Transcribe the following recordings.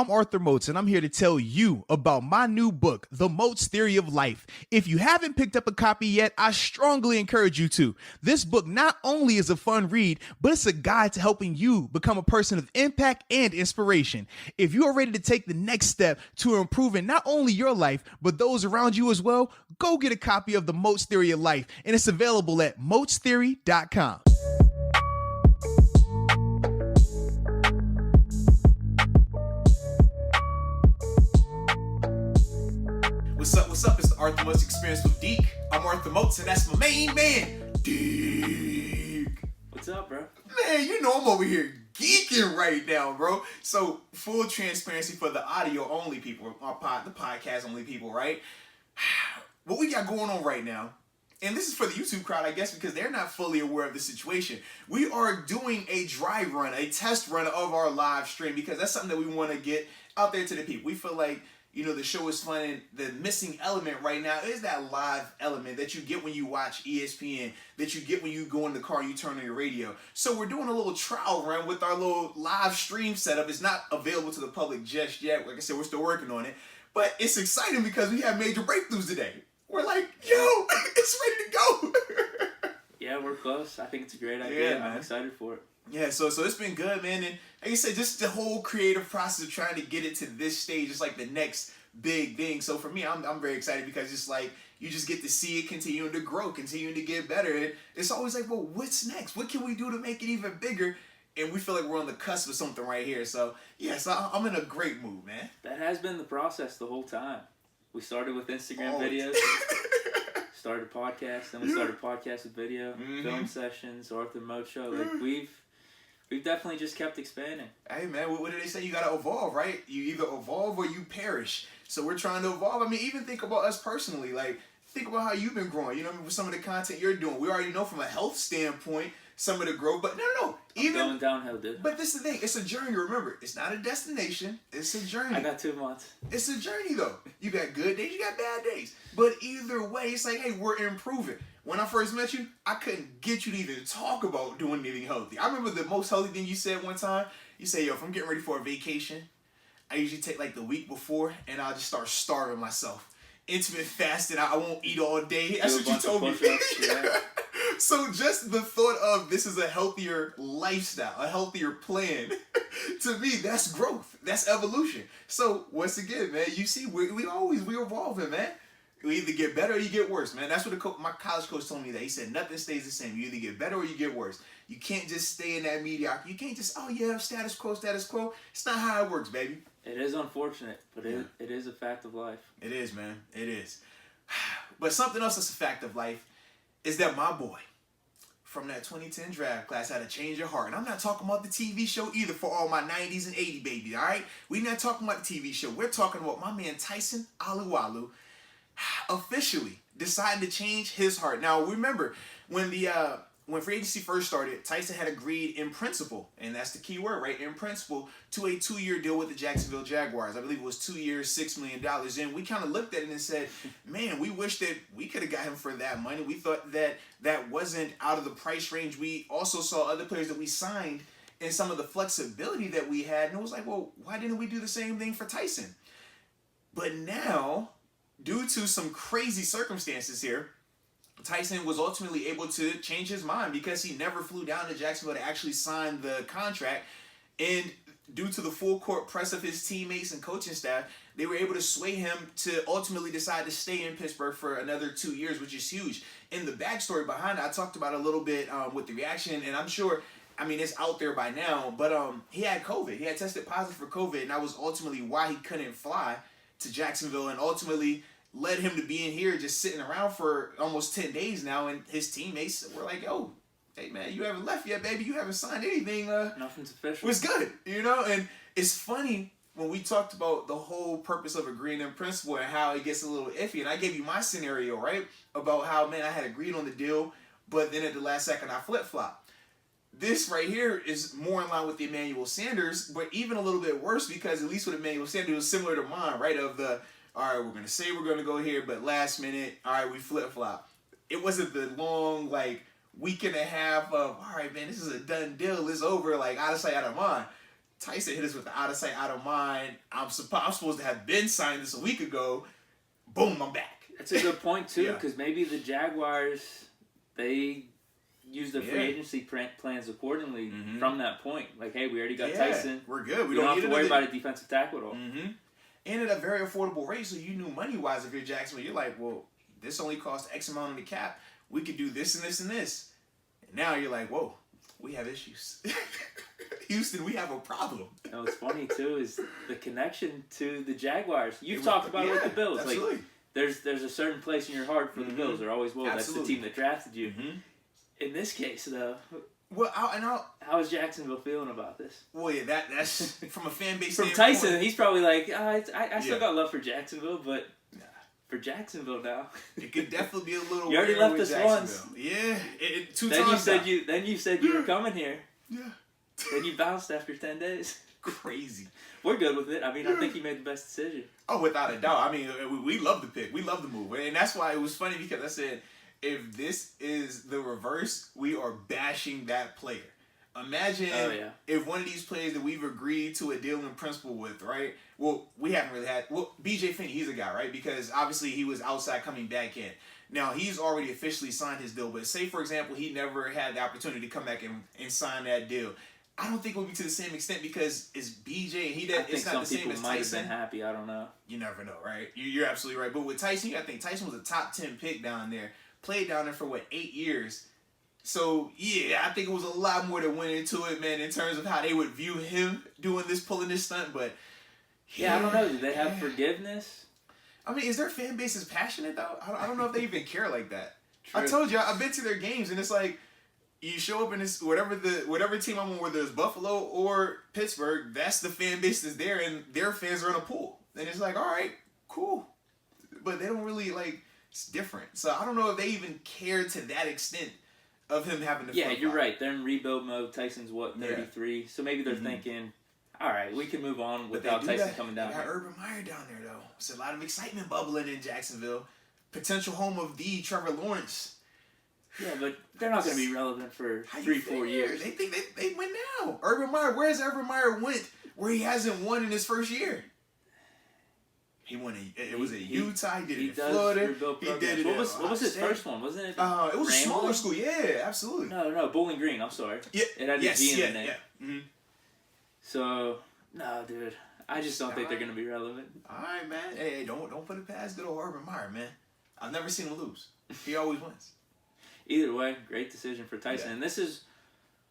I'm Arthur Moats, and I'm here to tell you about my new book, The Moats Theory of Life. If you haven't picked up a copy yet, I strongly encourage you to. This book not only is a fun read, but it's a guide to helping you become a person of impact and inspiration. If you are ready to take the next step to improving not only your life, but those around you as well, go get a copy of The Moats Theory of Life, and it's available at moatstheory.com. What's up? It's the Arthur Moats Experience with Deke. I'm Arthur Moats, and that's my main man, Deke. What's up, bro? Man, you know I'm over here geeking right now, bro. So, full transparency for the audio-only people, the podcast-only people, right? What we got going on right now, and this is for the YouTube crowd, I guess, because they're not fully aware of the situation. We are doing a dry run, a test run of our live stream, because that's something that we want to get out there to the people. We feel like, you know, the show is fun, and the missing element right now is that live element that you get when you watch ESPN, that you get when you go in the car and you turn on your radio. So we're doing a little trial run with our little live stream setup. It's not available to the public just yet. Like I said, we're still working on it. But it's exciting because we have major breakthroughs today. We're like, yo, it's ready to go. Yeah, we're close. I think it's a great idea. Yeah, I'm excited for it. Yeah, so it's been good, man. And like I said, just the whole creative process of trying to get it to this stage is like the next big thing. So for me, I'm very excited because it's like you just get to see it continuing to grow, continuing to get better. And it's always like, well, what's next? What can we do to make it even bigger? And we feel like we're on the cusp of something right here. So, yes, I'm in a great mood, man. That has been the process the whole time. We started with Instagram videos, started a podcast, then we started podcast with video, film sessions, Arthur Moats Show. Like, we've definitely just kept expanding. Hey, man, what do they say? You got to evolve, right? You either evolve or you perish. So we're trying to evolve. I mean, even think about us personally. Like, think about how you've been growing. You know, with some of the content you're doing. We already know from a health standpoint some of the growth. But no. Even going downhill, dude. But this is the thing. It's a journey, remember. It's not a destination. It's a journey. I got 2 months. It's a journey, though. You got good days. You got bad days. But either way, it's like, hey, we're improving. When I first met you, I couldn't get you to even talk about doing anything healthy. I remember the most healthy thing you said one time. You say, yo, if I'm getting ready for a vacation, I usually take like the week before and I'll just start starving myself. Intermittent fasting, I won't eat all day. That's what you told me. Yeah. So just the thought of this is a healthier lifestyle, a healthier plan, to me, that's growth. That's evolution. So once again, man, you see, we evolving, man. You either get better or you get worse, man. That's what my college coach told me that. He said nothing stays the same. You either get better or you get worse. You can't just stay in that mediocrity. You can't just, oh yeah, status quo, status quo. It's not how it works, baby. It is unfortunate, but it is a fact of life. It is, man. It is. But something else that's a fact of life is that my boy from that 2010 draft class had a change of heart. And I'm not talking about the TV show either for all my 90s and 80s babies, all right? We're not talking about the TV show. We're talking about my man Tyson Alualu officially decided to change his heart. Now, remember, when free agency first started, Tyson had agreed in principle, and that's the key word, right? In principle, to a 2-year deal with the Jacksonville Jaguars. I believe it was 2 years, $6 million. And we kind of looked at it and said, man, we wish that we could have got him for that money. We thought that that wasn't out of the price range. We also saw other players that we signed and some of the flexibility that we had. And it was like, well, why didn't we do the same thing for Tyson? But now, due to some crazy circumstances here, Tyson was ultimately able to change his mind because he never flew down to Jacksonville to actually sign the contract. And due to the full court press of his teammates and coaching staff, they were able to sway him to ultimately decide to stay in Pittsburgh for another 2 years, which is huge. And the backstory behind it, I talked about a little bit with the reaction, and I'm sure, I mean, it's out there by now, but he had COVID. He had tested positive for COVID, and that was ultimately why he couldn't fly to Jacksonville, and ultimately led him to be in here just sitting around for almost 10 days now. And his teammates were like, yo, hey, man, you haven't left yet, baby. You haven't signed anything. Nothing's official. Was good, you know? And it's funny when we talked about the whole purpose of agreeing in principle and how it gets a little iffy. And I gave you my scenario, right? About how, man, I had agreed on the deal, but then at the last second I flip-flopped. This right here is more in line with the Emmanuel Sanders, but even a little bit worse because at least with Emmanuel Sanders, it was similar to mine, right? Of the, all right, we're going to say we're going to go here, but last minute, all right, we flip-flop. It wasn't the long, week and a half of, all right, man, this is a done deal. It's over, out of sight, out of mind. Tyson hit us with the out of sight, out of mind. I'm supposed to have been signed this a week ago. Boom, I'm back. That's a good point, too, because maybe the Jaguars, they use their free agency plans accordingly from that point. Like, hey, we already got Tyson. We're good. We don't have to worry about a defensive tackle at all. And at a very affordable rate, so you knew money-wise if you're Jacksonville, you're like, well, this only costs X amount on the cap. We could do this and this and this. And now you're like, whoa, we have issues. Houston, we have a problem. What's funny, too, is the connection to the Jaguars. You've talked about it with the Bills. Absolutely. Like, there's a certain place in your heart for the Bills. There always will. Absolutely. That's the team that drafted you. In this case, though, how is Jacksonville feeling about this? Well, yeah, that's from a fan base from standpoint. Tyson, he's probably like, I still got love for Jacksonville, but for Jacksonville now, it could definitely be a little. You already left us once. Yeah, two then times. Then you said you were coming here. Yeah. Then you bounced after 10 days. Crazy. We're good with it. I mean, I think you made the best decision. Oh, without a doubt. I mean, we love the pick. We love the move. And that's why it was funny because I said, if this is the reverse, we are bashing that player. Imagine if one of these players that we've agreed to a deal in principle with, right? Well, we haven't really had... Well, B.J. Finney, he's a guy, right? Because obviously he was outside coming back in. Now, he's already officially signed his deal. But say, for example, he never had the opportunity to come back and sign that deal. I don't think it would be to the same extent because it's BJ and it's not the same as Tyson. Might have been happy. I don't know. You never know, right? You're absolutely right. But with Tyson, I think Tyson was a top 10 pick down there. Played down there for 8 years. So yeah, I think it was a lot more that went into it, man, in terms of how they would view him doing this, pulling this stunt. But I don't know. Do they have forgiveness? I mean, is their fan base as passionate though? I don't know if they even care like that. True. I told you, I've been to their games, and it's like. You show up in this whatever team I'm on, whether it's Buffalo or Pittsburgh, that's the fan base that's there, and their fans are in a pool. And it's like, all right, cool, but they don't really it's different. So I don't know if they even care to that extent of him having to. Yeah, you're right. They're in rebuild mode. Tyson's 33, so maybe they're thinking, all right, we can move on without Tyson coming down. They got Urban Meyer down there though. It's a lot of excitement bubbling in Jacksonville, potential home of the Trevor Lawrence. Yeah, but they're not going to be relevant for 3-4 years. They think they win now. Urban Meyer, where's Urban Meyer went where he hasn't won in his first year? He won it was at Utah. He did it in Florida. He did it. What was his first one? Wasn't it? It was a smaller school. Yeah, absolutely. No, Bowling Green. I'm sorry. Yeah, it had a G in the name. Yeah. Mm-hmm. So, no, dude. I just don't think they're going to be relevant. All right, man. Hey, don't put it past good old Urban Meyer, man. I've never seen him lose. He always wins. Either way, great decision for Tyson. And this is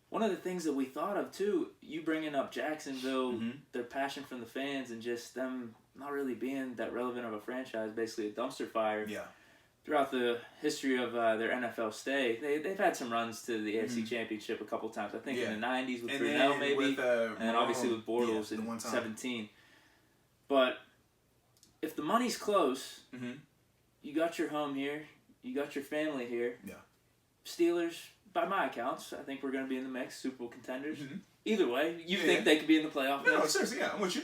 one of the things that we thought of, too. You bringing up Jacksonville, their passion from the fans, and just them not really being that relevant of a franchise, basically a dumpster fire. Yeah. Throughout the history of their NFL stay, they've had some runs to the AFC Championship a couple times. I think in the 90s with Brunel, maybe. With, and then obviously with Bortles in 17. But if the money's close, you got your home here, you got your family here. Yeah. Steelers, by my accounts, I think we're going to be in the mix, Super Bowl contenders. Either way, you think they could be in the playoff mix? No, seriously, I'm with you.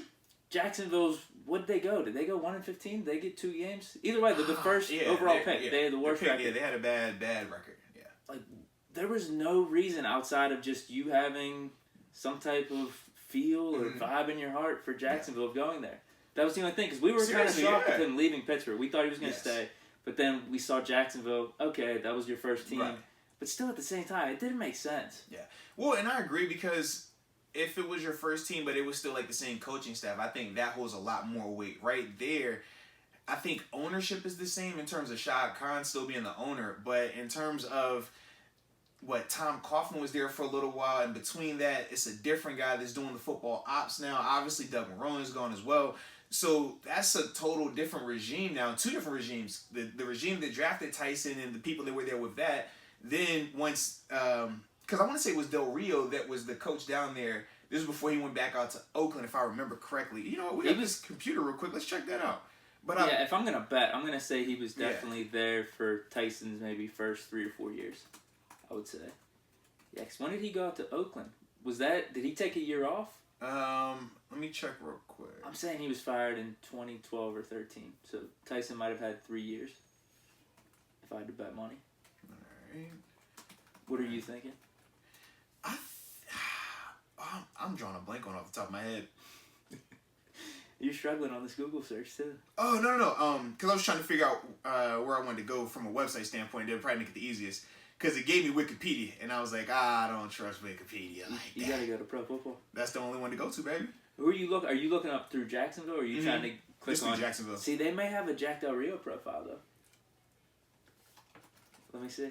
Jacksonville's, what did they go? Did they go 1-15? Did they get 2 games? Either way, they're the first overall pick. They had the worst record. Yeah, they had a bad record. Yeah. Like, there was no reason outside of just you having some type of feel or vibe in your heart for Jacksonville going there. That was the only thing, because we were kind of shocked with him leaving Pittsburgh. We thought he was going to stay. But then we saw Jacksonville. Okay, that was your first team. Right. But still, at the same time, it didn't make sense. Yeah. Well, and I agree because if it was your first team, but it was still the same coaching staff, I think that holds a lot more weight. Right there, I think ownership is the same in terms of Shad Khan still being the owner. But in terms of Tom Coughlin was there for a little while. In between that, it's a different guy that's doing the football ops now. Obviously, Doug Marrone's gone as well. So that's a total different regime now. 2 different regimes. The regime that drafted Tyson and the people that were there with that. Then once, because I want to say it was Del Rio that was the coach down there. This was before he went back out to Oakland, if I remember correctly. You know what? We have this computer real quick. Let's check that out. But if I'm going to bet, I'm going to say he was definitely there for Tyson's maybe first 3 or 4 years, I would say. Yeah, because when did he go out to Oakland? Did he take a year off? Let me check real quick. I'm saying he was fired in 2012 or 13. So Tyson might have had 3 years, if I had to bet money. All right. What are you thinking? I'm drawing a blank on off the top of my head. You're struggling on this Google search too. Oh, no. Because I was trying to figure out where I wanted to go from a website standpoint. They'd probably make it the easiest. Because it gave me Wikipedia. And I was like, I don't trust Wikipedia like that. You got to go to Pro Football. That's the only one to go to, baby. Who are you looking? Are you looking up through Jacksonville, or are you trying to click Just on Jacksonville? See, they may have a Jack Del Rio profile though. Let me see.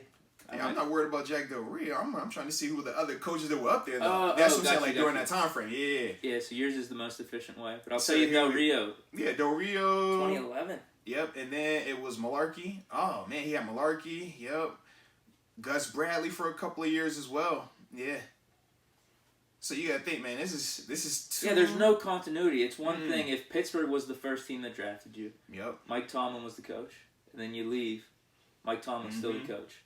Yeah, I'm not worried about Jack Del Rio. I'm trying to see who the other coaches that were up there, though. That's what I'm saying, like, during that time frame. Yeah. Yeah, so yours is the most efficient way. But I'll tell you Del Rio. Yeah, Del Rio. 2011. Yep, and then it was Malarkey. Oh, man, he had Malarkey. Yep. Gus Bradley for a couple of years as well. Yeah. So you got to think, man, this is too... Yeah, there's no continuity. It's one thing if Pittsburgh was the first team that drafted you. Yep. Mike Tomlin was the coach. And then you leave. Mike Tomlin's still the coach.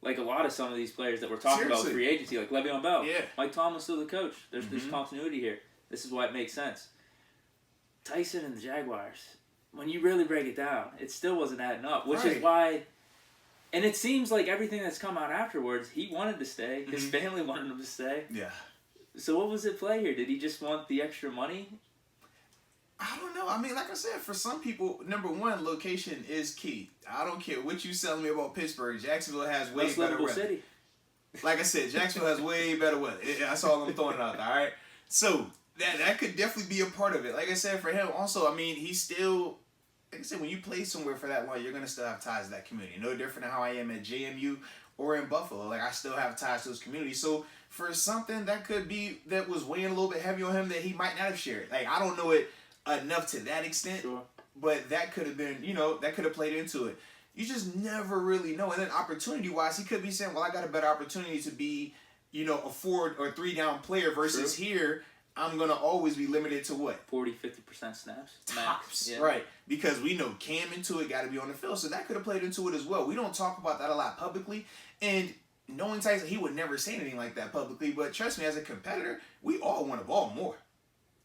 Like a lot of some of these players that we're talking about with free agency, like Le'Veon Bell. Yeah. Mike Tomlin's still the coach. There's continuity here. This is why it makes sense. Tyson and the Jaguars, when you really break it down, it still wasn't adding up, which is why... And it seems like everything that's come out afterwards, he wanted to stay. His family wanted him to stay. Yeah. So what was at play here? Did he just want the extra money? I don't know. I mean, like I said, for some people, number one, location is key. I don't care what you selling me about Pittsburgh. Jacksonville has way better weather. City. Like I said, Jacksonville has way better weather. That's all I'm throwing out there, all right? So that could definitely be a part of it. Like I said, for him, also, I mean, he's still... Like I said, when you play somewhere for that long, you're going to still have ties to that community. No different than how I am at JMU or in Buffalo. Like, I still have ties to those communities. So, for something that could be, that was weighing a little bit heavy on him that he might not have shared. Like, I don't know it enough to that extent. Sure. But that could have been, that could have played into it. You just never really know. And then opportunity-wise, he could be saying, well, I got a better opportunity to be, a 4 or 3 down player versus here. I'm going to always be limited to what? 40, 50% snaps. Tops. Yeah. Right. Because we know Cam and Tua got to be on the field. So that could have played into it as well. We don't talk about that a lot publicly. And knowing Tyson, he would never say anything like that publicly. But trust me, as a competitor, we all want to ball more.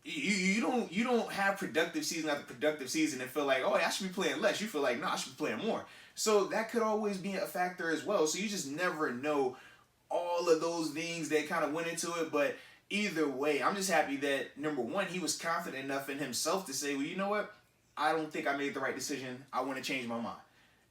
You don't have productive season after productive season and feel like, oh, I should be playing less. You feel like, no, I should be playing more. So that could always be a factor as well. So you just never know all of those things that kind of went into it. But either way, I'm just happy that, number one, he was confident enough in himself to say, well, you know what? I don't think I made the right decision. I want to change my mind.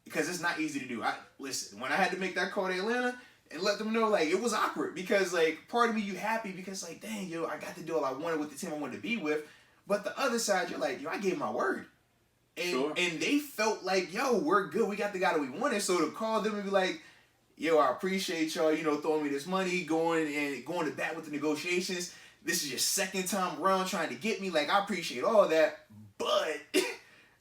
Because it's not easy to do. Listen, when I had to make that call to Atlanta and let them know, like, it was awkward. Because, like, part of me, you happy because, like, dang, I got to do all I wanted with the team I wanted to be with. But the other side, you're like, I gave my word. And and they felt like, we're good. We got the guy that we wanted. So to call them and be like, I appreciate y'all, throwing me this money, going to bat with the negotiations. This is your second time around trying to get me. Like, I appreciate all that, but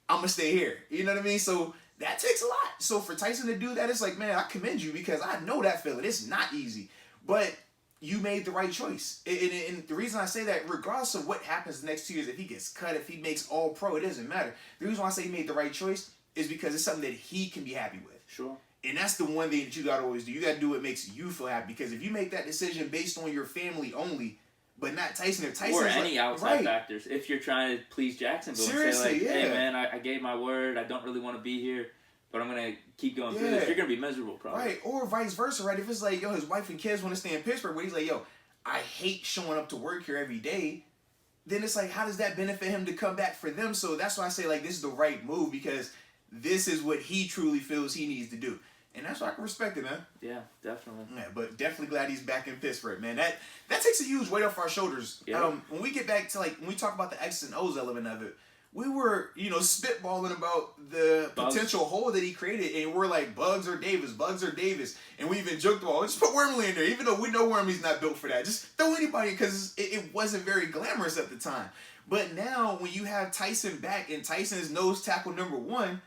I'm going to stay here. You know what I mean? So that takes a lot. So for Tyson to do that, it's like, man, I commend you because I know that feeling. It's not easy. But you made the right choice. And the reason I say that, regardless of what happens the next 2 years, if he gets cut, if he makes all pro, it doesn't matter. The reason why I say he made the right choice is because it's something that he can be happy with. Sure. And that's the one thing that you got to always do. You got to do what makes you feel happy. Because if you make that decision based on your family only, but not Tyson, if Tyson or any outside factors, if you're trying to please Jacksonville and say, like, hey, man, I gave my word. I don't really want to be here, but I'm going to keep going through this. You're going to be miserable, probably. Right. Or vice versa, right? If it's like, his wife and kids want to stay in Pittsburgh, but he's like, I hate showing up to work here every day. Then it's like, how does that benefit him to come back for them? So that's why I say, like, this is the right move because this is what he truly feels he needs to do. And that's why I can respect it, man. Yeah, definitely. Yeah, but definitely glad he's back in Pittsburgh, man. That takes a huge weight off our shoulders. Yeah. When we get back to, like, when we talk about the X's and O's element of it, we were, spitballing about the potential hole that he created, and we're like, Bugs or Davis. And we even joked about, just put Wormley in there, even though we know Wormley's not built for that. Just throw anybody, because it wasn't very glamorous at the time. But now, when you have Tyson back, and Tyson is nose tackle number 1,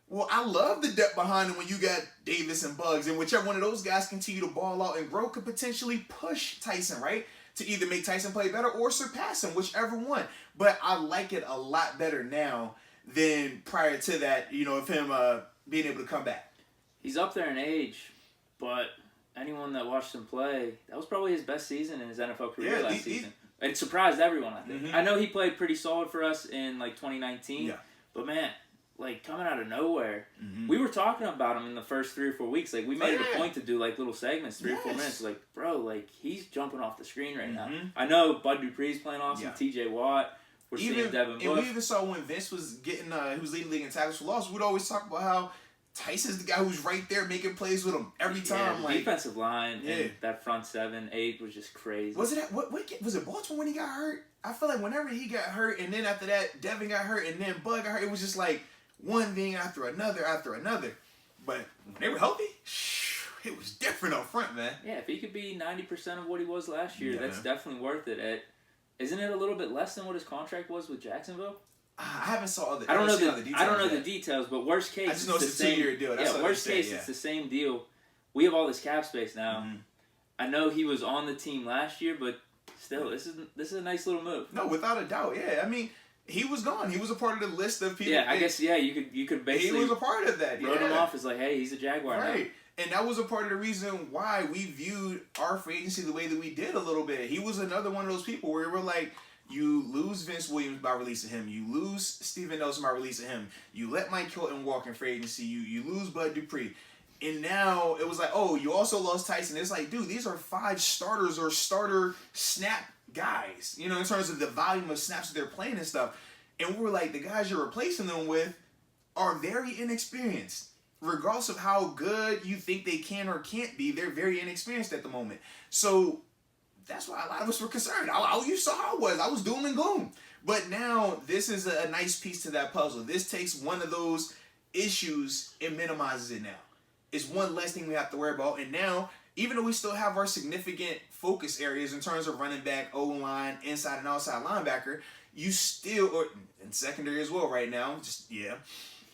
well, I love the depth behind him when you got Davis and Bugs, and whichever one of those guys continue to ball out and grow could potentially push Tyson, right? To either make Tyson play better or surpass him, whichever one. But I like it a lot better now than prior to that, of him being able to come back. He's up there in age, but anyone that watched him play, that was probably his best season in his NFL career last season. It surprised everyone, I think. I know he played pretty solid for us in, like, 2019, but, man, like coming out of nowhere. Mm-hmm. We were talking about him in the first 3 or 4 weeks. Like we made it a point to do like little segments, 3 or 4 minutes. Like, bro, like he's jumping off the screen right now. I know Bud Dupree's playing awesome. T.J. Watt. We're seeing Devin Bush. And we even saw when Vince was getting, he was leading the league in tackles for loss. We'd always talk about how Tyson's the guy who's right there making plays with him every time. Yeah, like defensive line and that front 7, 8 was just crazy. Was it what was it Baltimore when he got hurt? I feel like whenever he got hurt, and then after that, Devin got hurt, and then Bud got hurt. It was just like one thing after another after another. But when they were healthy, it was different up front, man. Yeah, if he could be 90% of what he was last year, that's definitely worth it. Isn't it a little bit less than what his contract was with Jacksonville? I haven't saw the. I don't know the details. I don't know the details, but worst case, I just know it's a 2-year deal. That's worst case, it's the same deal. We have all this cap space now. Mm-hmm. I know he was on the team last year, but still, this is a nice little move. No, without a doubt. Yeah, I mean, he was gone. He was a part of the list of people. Yeah, I guess. Yeah, you could basically. He was a part of that. Wrote him off as like, hey, he's a Jaguar now. Right. And that was a part of the reason why we viewed our free agency the way that we did a little bit. He was another one of those people where we're like, you lose Vince Williams by releasing him. You lose Steven Nelson by releasing him. You let Mike Hilton walk in free agency. You lose Bud Dupree. And now it was like, oh, you also lost Tyson. It's like, dude, these are 5 starters or starter snap guys, you know, in terms of the volume of snaps that they're playing and stuff. And we're like, the guys you're replacing them with are very inexperienced. Regardless of how good you think they can or can't be, they're very inexperienced at the moment. So that's why a lot of us were concerned. You saw how I was. I was doom and gloom. But now this is a nice piece to that puzzle. This takes one of those issues and minimizes it now. It's one less thing we have to worry about. And now, even though we still have our significant focus areas in terms of running back, O-line, inside and outside linebacker, you still, or in secondary as well right now,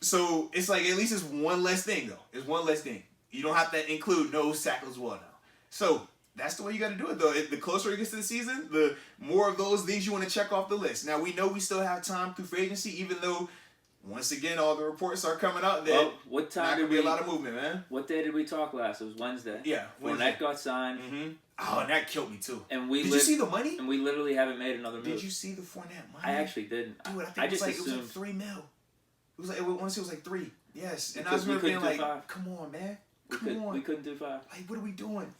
So it's like at least it's one less thing, though. It's one less thing. You don't have to include nose tackle as well now. So that's the way you got to do it, though. The closer it gets to the season, the more of those things you want to check off the list. Now, we know we still have time through free agency, even though, once again, all the reports are coming out that what time not going to be a lot of movement, man. What day did we talk last? It was Wednesday. Yeah, When that got signed. Mm-hmm. Oh, and that killed me, too. And did you see the money? And we literally haven't made another move. Did you see the Fournette money? I actually didn't. Dude, I think it was like $3 million. It was like, once it was like 3. Yes. And I was being like, 5. Come on, man. Come on. We couldn't do 5. Like, what are we doing?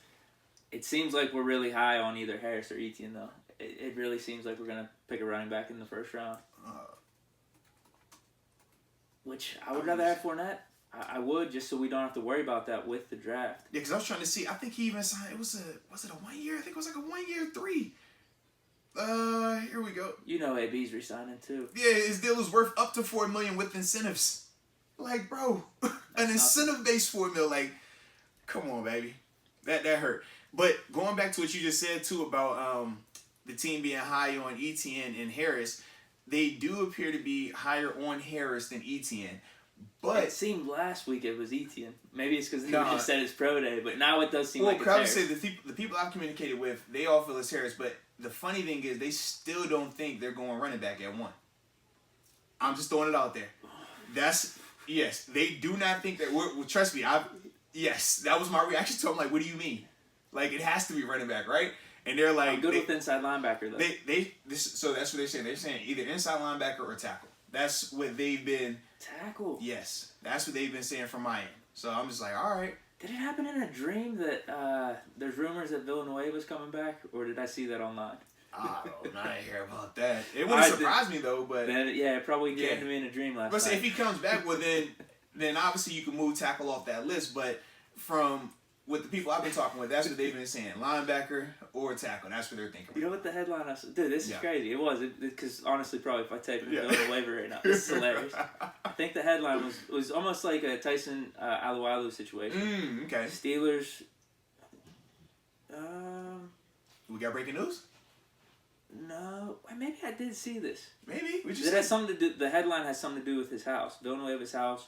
It seems like we're really high on either Harris or Etienne, though. It really seems like we're going to pick a running back in the first round. Which I would rather have Fournette. I would, just so we don't have to worry about that with the draft. Yeah, because I was trying to see. I think he even signed, was it a 1 year? I think it was like a 1 year 3. Here we go. You know AB's resigning too. Yeah, his deal is worth up to $4 million with incentives. Like, bro, an incentive-based $4 million. Like, come on, baby. That hurt. But going back to what you just said too about the team being high on Etienne and Harris, they do appear to be higher on Harris than Etienne. But it seemed last week it was Etienne. Maybe it's because he just said his pro day, but now it does seem like it's Harris. Say the people I've communicated with, they all feel it's Harris. But the funny thing is, they still don't think they're going running back at 1. I'm just throwing it out there. Yes, they do not think that. Trust me, yes, that was my reaction to them. Like, what do you mean? Like, it has to be running back, right? And they're like, I'm good with inside linebacker though. So that's what they're saying. They're saying either inside linebacker or tackle. That's what they've been. Tackle. Yes, that's what they've been saying from my end. So I'm just like, all right. Did it happen in a dream that there's rumors that Villanueva was coming back, or did I see that online? I don't hear about that. It wouldn't surprise me though, but then, it probably came to me in a dream last night. But if he comes back, well then obviously you can move tackle off that list. But from with the people I've been talking with, that's what they've been saying: linebacker or tackle. That's what they're thinking. You know what the headline? Dude, this is crazy. It was because honestly, probably if I type in Villanueva right now, this is hilarious. I think the headline was almost like a Tyson Alualu situation. Okay. Steelers. We got breaking news. No, maybe I did see this. Maybe it has something to do. The headline has something to do with his house. Villanueva's house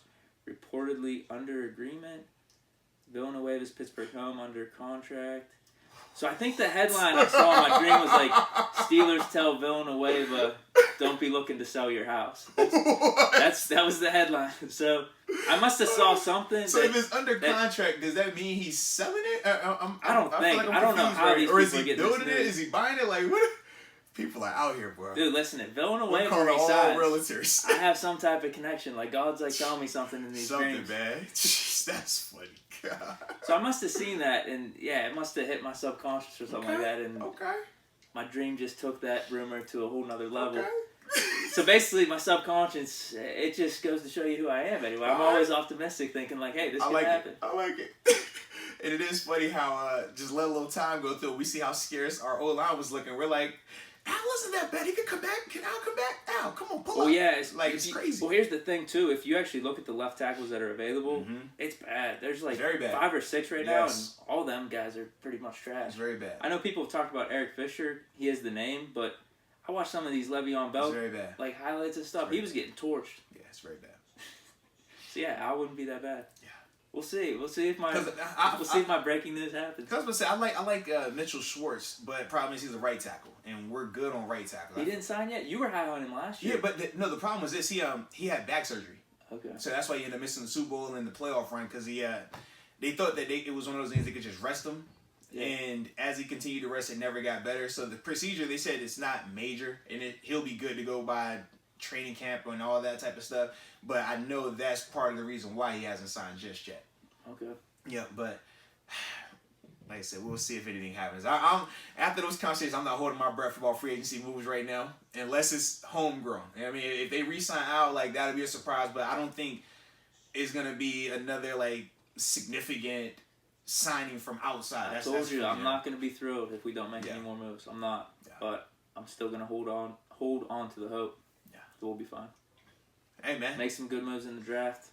reportedly under agreement. Villanueva's Pittsburgh home under contract. So I think the headline I saw in my dream was like, Steelers tell Villanueva, don't be looking to sell your house. That was the headline. So I must have saw something. So if it's under contract, does that mean he's selling it? I don't know how these or is people he are getting building it? Is he buying it? Like what? People are out here, bro. Dude, listen, if Villanova We're calling all resigns, realtors. I have some type of connection. Like, God's like telling me something in these Something, dreams. man. That's funny. God. So I must have seen that, and yeah, it must have hit my subconscious or something like that, and my dream just took that rumor to a whole nother level. Okay. So basically, my subconscious, it just goes to show you who I am anyway. I'm always optimistic, thinking like, hey, this could happen. I like it. And it is funny how just let a little time go through. We see how scarce our O-line was looking. We're like, Al wasn't that bad. He could come back. Can Al come back? Al, come on, pull up. Yeah, it's crazy. Well, here's the thing too. If you actually look at the left tackles that are available, it's bad. There's like very bad. 5 or 6 right now, and all them guys are pretty much trash. It's very bad. I know people have talked about Eric Fisher. He has the name, but I watched some of these Le'Veon Bell like highlights and stuff. He was getting torched. Yeah, it's very bad. So yeah, Al wouldn't be that bad. Yeah. We'll see. We'll see if my if my breaking news happens. I was gonna say I like Mitchell Schwartz, but problem is he's a right tackle, and we're good on right tackle. He didn't sign yet. You were high on him last year. Yeah, but the problem was this: he had back surgery. Okay. So that's why he ended up missing the Super Bowl and the playoff run because they thought that it was one of those things they could just rest him. Yeah. And as he continued to rest, it never got better. So the procedure, they said it's not major, and he'll be good to go by training camp and all that type of stuff. But I know that's part of the reason why he hasn't signed just yet. Okay. Yeah, but like I said, we'll see if anything happens. I'm after those conversations, I'm not holding my breath about free agency moves right now, unless it's homegrown. I mean, if they re-sign Al, like that'll be a surprise. But I don't think it's gonna be another like significant signing from outside. I told you, I'm not gonna be thrilled if we don't make any more moves. I'm not, but I'm still gonna hold on to the hope. Yeah, we'll be fine. Hey man, make some good moves in the draft.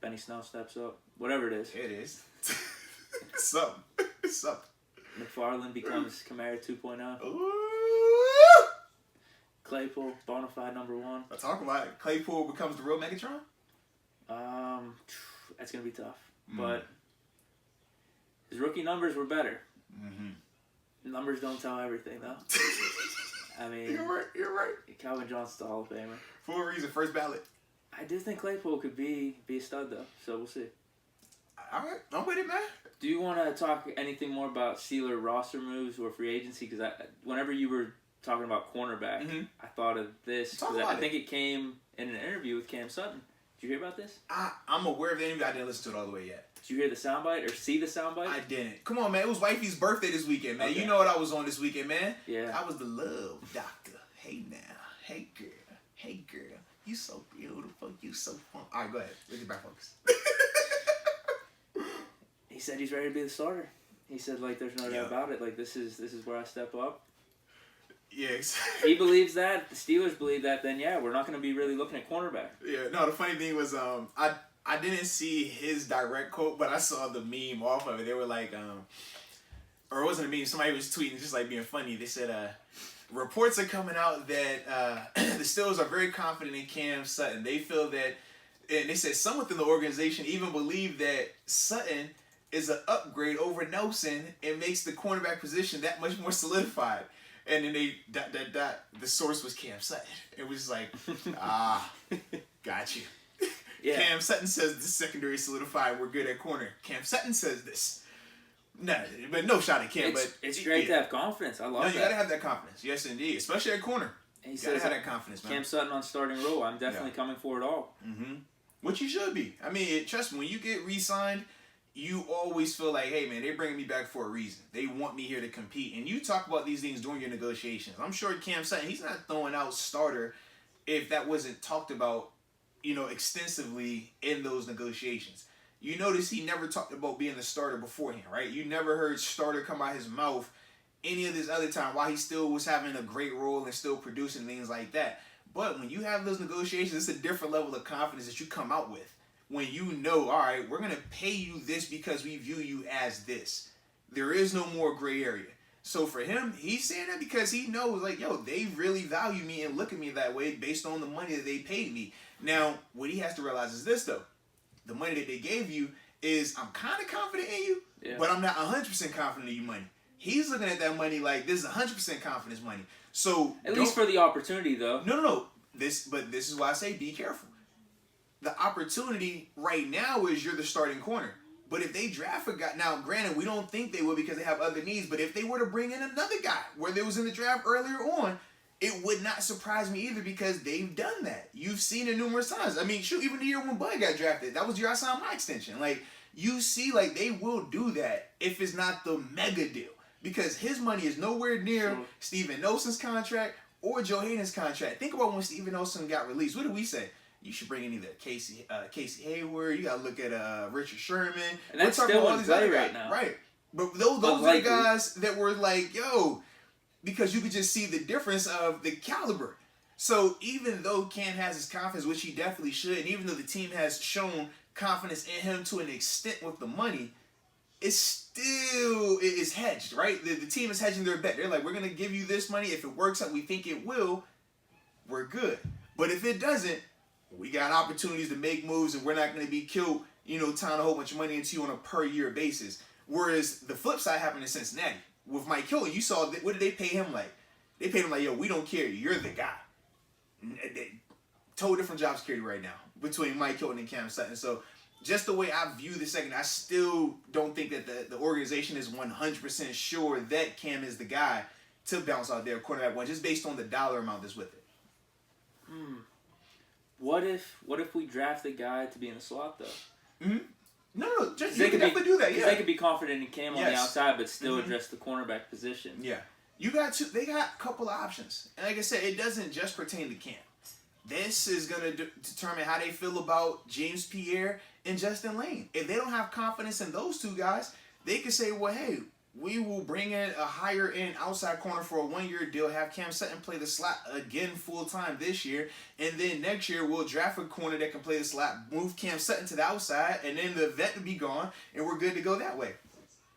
Benny Snell steps up. Whatever it is. It is. Something. McFarland becomes Kamara 2.0. Ooh. Claypool, bona fide number 1. I talk about it. Claypool becomes the real Megatron? That's going to be tough. But his rookie numbers were better. Mm-hmm. Numbers don't tell everything, though. I mean, you're right. Calvin Johnson's the Hall of Famer. For a reason, first ballot. I do think Claypool could be a stud, though. So we'll see. All right, I'm with it, man. Do you want to talk anything more about Steeler roster moves or free agency? Because whenever you were talking about cornerback, I thought of this. Because I think it came in an interview with Cam Sutton. Did you hear about this? I'm aware of the interview. I didn't listen to it all the way yet. Did you hear the soundbite or see the soundbite? I didn't. Come on, man. It was wifey's birthday this weekend, man. Okay. You know what I was on this weekend, man. Yeah. I was the love doctor. Hey, now. Hey, girl. Hey, girl. You so beautiful. You so fun. All right, go ahead. Let's get back focused. He said he's ready to be the starter. He said, like, there's no doubt about it. Like, this is where I step up. Yeah, he believes that. The Steelers believe that. Then, yeah, we're not going to be really looking at cornerback. Yeah, no, the funny thing was I didn't see his direct quote, but I saw the meme off of it. They were like, or it wasn't a meme. Somebody was tweeting just like being funny. They said, reports are coming out that the Steelers are very confident in Cam Sutton. They feel that, and they said some within the organization even believe that Sutton is an upgrade over Nelson and makes the cornerback position that much more solidified. And then they the source was Cam Sutton. It was like, got you. Yeah. Cam Sutton says the secondary solidified. We're good at corner. Cam Sutton says this. No, but no shot at Cam. It's great to have confidence. I love that. You gotta have that confidence. Yes, indeed, especially at corner. He you gotta have that confidence, man. Cam Sutton on starting role. I'm definitely coming for it all. Mm-hmm. Which you should be. I mean, trust me. When you get re-signed, you always feel like, hey, man, they're bringing me back for a reason. They want me here to compete. And you talk about these things during your negotiations. I'm sure Cam Sutton, he's not throwing out starter if that wasn't talked about, extensively in those negotiations. You notice he never talked about being the starter beforehand, right? You never heard starter come out his mouth any of this other time while he still was having a great role and still producing things like that. But when you have those negotiations, it's a different level of confidence that you come out with. When you know, all right, we're going to pay you this because we view you as this. There is no more gray area. So for him, he's saying that because he knows, like, yo, they really value me and look at me that way based on the money that they paid me. Now, what he has to realize is this, though. The money that they gave you is, I'm kind of confident in you, but I'm not 100% confident in you money. He's looking at that money like, this is 100% confidence money. So at least for the opportunity, though. No. This is why I say be careful. The opportunity right now is you're the starting corner. But if they draft a guy, now granted, we don't think they would because they have other needs, but if they were to bring in another guy, whether it was in the draft earlier on, it would not surprise me either because they've done that. You've seen it numerous times. I mean, shoot, even the year when Bud got drafted, that was the year I signed my extension. Like, you see, like, they will do that if it's not the mega deal. Because his money is nowhere near Steven Nelson's contract or Joe Hayden's contract. Think about when Steven Nelson got released. What did we say? You should bring in either Casey Hayward. You got to look at Richard Sherman. And that's still in play right now. Right. But those are the guys that were like, yo, because you could just see the difference of the caliber. So even though Cam has his confidence, which he definitely should, and even though the team has shown confidence in him to an extent with the money, it still is hedged, right? The team is hedging their bet. They're like, we're going to give you this money. If it works out, we think it will, we're good. But if it doesn't, we got opportunities to make moves, and we're not going to be killed, tying a whole bunch of money into you on a per-year basis. Whereas the flip side happened in Cincinnati. With Mike Hilton, you saw, what did they pay him like? They paid him like, yo, we don't care. You're the guy. Total different job security right now between Mike Hilton and Cam Sutton. So just the way I view the second, I still don't think that the organization is 100% sure that Cam is the guy to bounce out there cornerback one, just based on the dollar amount that's with it. What if we draft the guy to be in the slot though? Mm-hmm. No, just you can definitely do that. Because they could be confident in Cam on the outside, but still address the cornerback position. Yeah, they got a couple of options, and like I said, it doesn't just pertain to Cam. This is gonna determine how they feel about James Pierre and Justin Lane. If they don't have confidence in those two guys, they could say, well, hey, we will bring in a higher end outside corner for a 1-year deal, have Cam Sutton play the slot again full time this year, and then next year we'll draft a corner that can play the slot, move Cam Sutton to the outside, and then the vet will be gone, and we're good to go that way.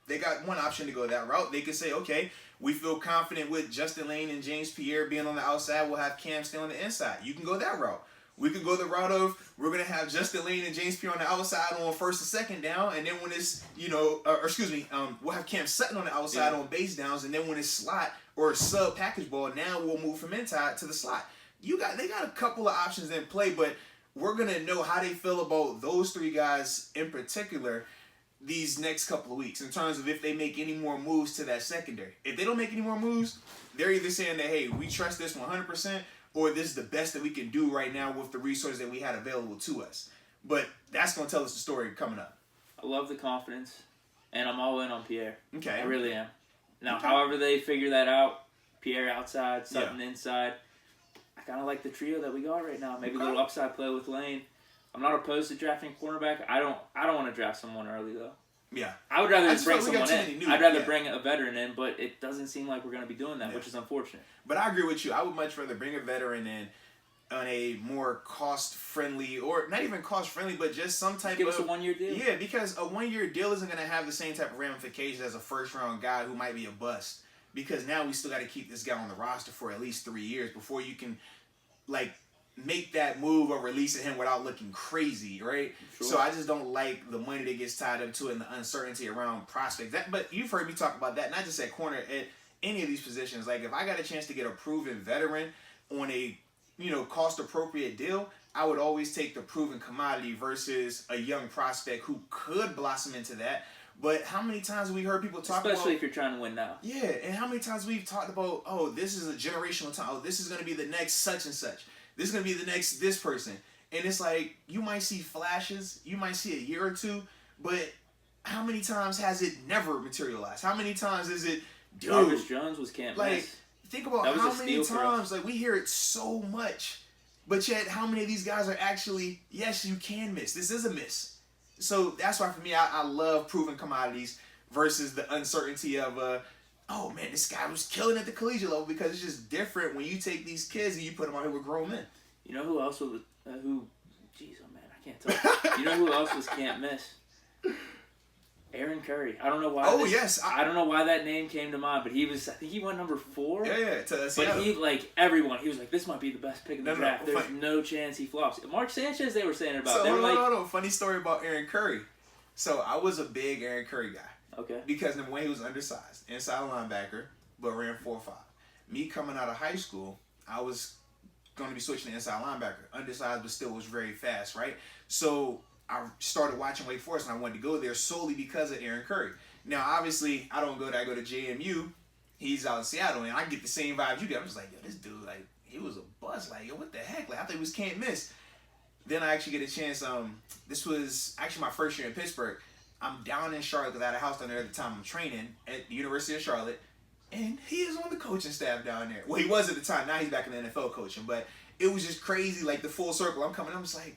They got one option to go that route. They could say, okay, we feel confident with Justin Lane and James Pierre being on the outside, we'll have Cam stay on the inside. You can go that route. We could go the route of we're going to have Justin Lane and James Pierre on the outside on first and second down, and then when it's, we'll have Cam Sutton on the outside on base downs, and then when it's slot or sub package ball, now we'll move from inside to the slot. They got a couple of options in play, but we're going to know how they feel about those three guys in particular these next couple of weeks in terms of if they make any more moves to that secondary. If they don't make any more moves, they're either saying that, hey, we trust this 100%, or this is the best that we can do right now with the resources that we had available to us. But that's going to tell us the story coming up. I love the confidence, and I'm all in on Pierre. Okay. I really am. Now, however they figure that out, Pierre outside, Sutton inside, I kind of like the trio that we got right now. Maybe a little upside play with Lane. I'm not opposed to drafting a cornerback. I don't want to draft someone early, though. Yeah. I would rather bring someone in. I'd rather bring a veteran in, but it doesn't seem like we're going to be doing that, which is unfortunate. But I agree with you. I would much rather bring a veteran in on a more cost-friendly, or not even cost-friendly, but just some type give us a 1-year deal. Yeah, because a 1-year deal isn't going to have the same type of ramifications as a first-round guy who might be a bust. Because now we still got to keep this guy on the roster for at least 3 years before you can, make that move of releasing him without looking crazy, right? Sure. So I just don't like the money that gets tied up to it and the uncertainty around prospects. But you've heard me talk about that, not just at corner, at any of these positions. Like, if I got a chance to get a proven veteran on a, cost-appropriate deal, I would always take the proven commodity versus a young prospect who could blossom into that. But how many times have we heard people talk about... Especially if you're trying to win now. Yeah, and how many times we've talked about, oh, this is a generational time. Oh, this is going to be the next such and such. This is going to be the next this person. And it's like, you might see flashes, you might see a year or two, but how many times has it never materialized? How many times is it, dude... Jarvis Jones was can't miss. Think about how many times, we hear it so much, but yet how many of these guys are actually, yes, you can miss. This is a miss. So that's why for me, I love proven commodities versus the uncertainty of, oh man, this guy was killing at the collegiate level, because it's just different when you take these kids and you put them out here with grown men. You know who else was, jeez, oh man, I can't tell. You know who else was can't miss? Aaron Curry. I don't know why. Oh, yes. I don't know why that name came to mind, but I think he went number 4. Yeah. But he was like, this might be the best pick in the draft. There's no chance he flops. Mark Sanchez, they were saying about. So, hold on. Funny story about Aaron Curry. So, I was a big Aaron Curry guy. Okay. Because number one, he was undersized. Inside linebacker, but ran 4.5. Me coming out of high school, I was going to be switching to inside linebacker. Undersized, but still was very fast, right? So, I started watching Wake Forest, and I wanted to go there solely because of Aaron Curry. Now, obviously, I don't go there. I go to JMU. He's out in Seattle, and I get the same vibes you get. I'm just like, yo, this dude, like, he was a bust. Like, yo, what the heck? Like, I thought he was can't miss. Then I actually get a chance. This was actually my first year in Pittsburgh. I'm down in Charlotte because I had a house down there at the time. I'm training at the University of Charlotte, and he is on the coaching staff down there. Well, he was at the time. Now he's back in the NFL coaching, but it was just crazy, like the full circle. I'm just like,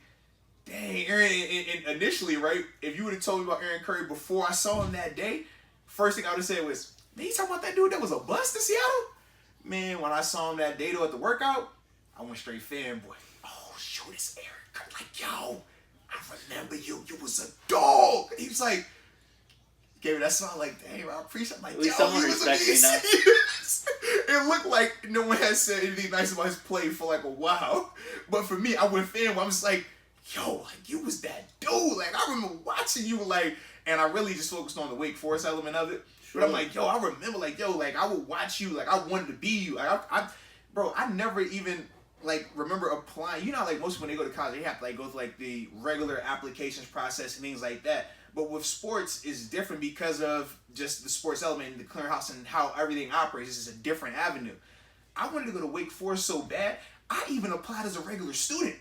dang, Aaron. And initially, right, if you would have told me about Aaron Curry before I saw him that day, first thing I would have said was, man, you talking about that dude that was a bust in Seattle? Man, when I saw him that day though at the workout, I went straight fanboy. Oh, shoot, it's Aaron Curry. Like, yo, I remember you. You was a dog. And he was like, gave me that smile like, dang, I appreciate it. I'm like, At least yo, someone he was respects me now. amazing. It looked like no one had said anything nice about his play for like a while. But for me, I went fanboy. I'm just like, yo, like, you was that dude. Like, I remember watching you, like, and I really just focused on the Wake Forest element of it. Sure. But I'm like, yo, I remember, like, yo, like, I would watch you. Like, I wanted to be you. Like, I never even, like, remember applying. You know, like, most when they go to college, they have to, like, go through, like, the regular applications process and things like that. But with sports, it's different because of just the sports element and the clearinghouse and how everything operates. It's just a different avenue. I wanted to go to Wake Forest so bad, I even applied as a regular student.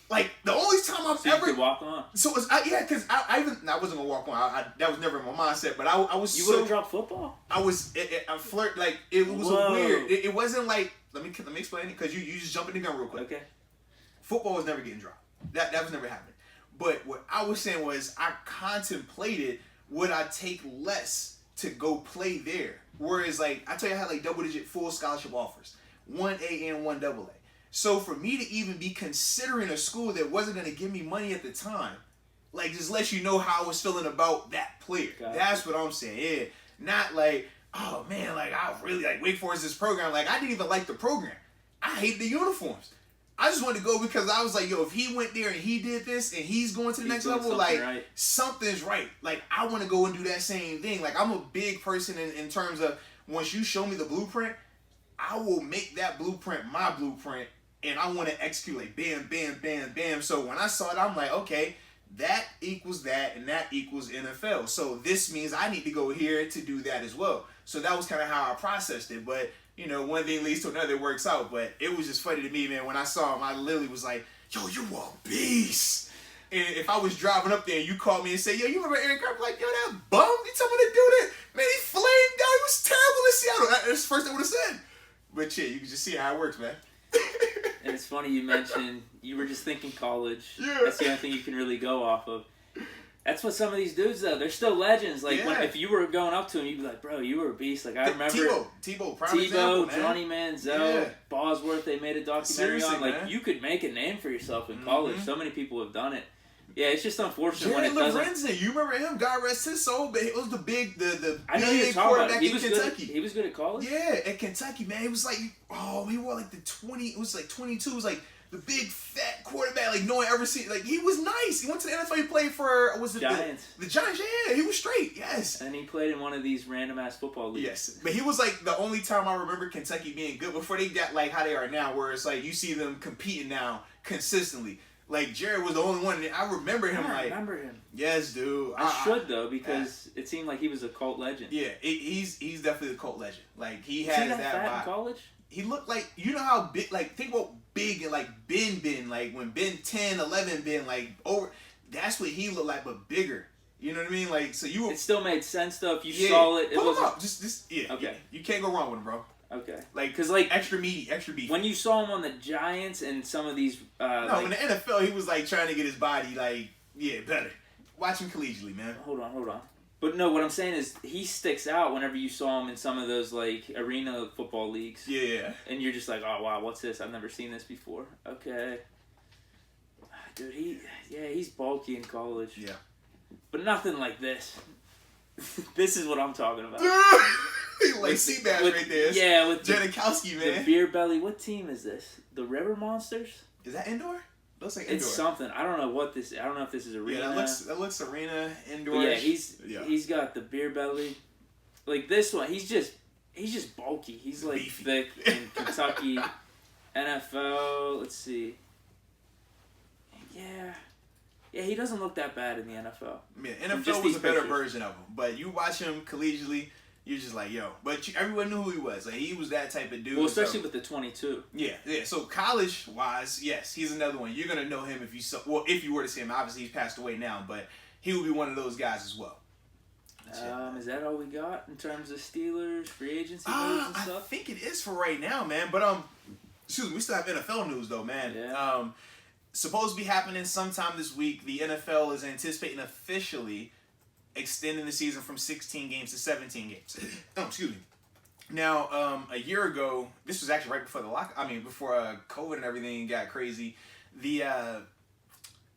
Like, the only time I've so ever... you could walk on. So, yeah, because I wasn't going to walk on. That was never in my mindset. But I was You so... would have dropped football? I flirt, like, it was Whoa. a weird... It wasn't like... Let me explain it, because you just jump in the gun real quick. Okay. Football was never getting dropped. That was never happening. But what I was saying was I contemplated, would I take less to go play there? Whereas, like, I tell you, I had, like, double-digit full scholarship offers. 1A and 1AA. So for me to even be considering a school that wasn't going to give me money at the time, like, just let you know how I was feeling about that player. Gotcha. That's what I'm saying. Yeah. Not like, oh, man, like, I really, like, Wake Forest this program. Like, I didn't even like the program. I hate the uniforms. I just wanted to go because I was like, yo, if he went there and he did this and he's going to the next level, like, right. Something's right. Like, I want to go and do that same thing. Like, I'm a big person in terms of once you show me the blueprint, I will make that blueprint my blueprint, and I want to execute, like, bam, bam, bam, bam. So when I saw it, I'm like, okay, that equals that, and that equals NFL. So this means I need to go here to do that as well. So that was kind of how I processed it. But, you know, one thing leads to another, it works out. But it was just funny to me, man. When I saw him, I literally was like, yo, you a beast. And if I was driving up there and you called me and said, yo, you remember Aaron Curry? Like, yo, that bum? You told me to do that? Man, he flamed out. He was terrible in Seattle. That's the first thing I would have said. But, yeah, you can just see how it works, man. And it's funny you mentioned you were just thinking college. Yeah. That's the only thing you can really go off of. That's what some of these dudes, though, they're still legends. Like, Yeah. if you were going up to him, you'd be like, bro, you were a beast. Like, I remember Tebow, prime example, man. Johnny Manziel, Yeah. Bosworth, they made a documentary Seriously, on. Like, man. you could make a name for yourself in college. So many people have done it. Yeah, it's just unfortunate when Jerry it doesn't. Lorenzen, you remember him? God rest his soul, but it was the I know big you're talking about. quarterback He in was Kentucky. good. He was good at college. Yeah, at Kentucky, man. He was like, he wore like the 20. It was like 22. It was like the big fat quarterback. Like no one ever seen. Like he was nice. He went to the NFL. He played for Giants. The Giants. Yeah, he was straight. Yes. And he played in one of these random ass football leagues. Yes, but he was like the only time I remember Kentucky being good before they got like how they are now, where it's like you see them competing now consistently. Like Jared was the only one. I remember him. I remember him. Yes, dude. I should though because it seemed like he was a cult legend. Yeah, he's definitely a cult legend. Like he Was has he that that fat vibe. in college? He looked like, you know how big, like think about big and like Ben, like when Ben 10, 11 been like over. That's what he looked like, but bigger. You know what I mean? Like so you. It still made sense though if you saw it. It Pull was him up. Just yeah. Okay. Yeah. You can't go wrong with him, bro. Okay. Like because like extra meaty, extra beef. when you saw him on the Giants and some of these. No, in the NFL, he was like trying to get his body like better. Watch him collegially, man. Hold on. But no, what I'm saying is he sticks out whenever you saw him in some of those like arena football leagues. Yeah. And you're just like, oh wow, what's this? I've never seen this before. Okay. Dude, he's bulky in college. Yeah. But nothing like this. This is what I'm talking about. Like Seabass right there. Yeah, with Janikowski, man. the beer belly. What team is this? The River Monsters? Is that indoor? Looks like indoor. It's something. I don't know what this. I don't know if this is arena. Yeah, that looks arena indoor. But yeah, he's got the beer belly. Like this one, he's just bulky. He's like Beefy. thick in Kentucky, NFL. Let's see. Yeah, Yeah, he doesn't look that bad in the NFL. Yeah, From just NFL was these a better pictures. version of him. But you watch him collegially, you're just like, yo. But everyone knew who he was. Like, he was that type of dude. Well, especially with the 22. Yeah. So college-wise, yes, he's another one. You're going to know him if you were to see him. Obviously, he's passed away now, but he would be one of those guys as well. Is that all we got in terms of Steelers, free agency moves and I stuff? think it is for right now, man. But, excuse me, we still have NFL news, though, man. Yeah. Supposed to be happening sometime this week. The NFL is anticipating officially extending the season from 16 games to 17 games. Excuse me. Now, a year ago, this was actually right before before COVID and everything got crazy. The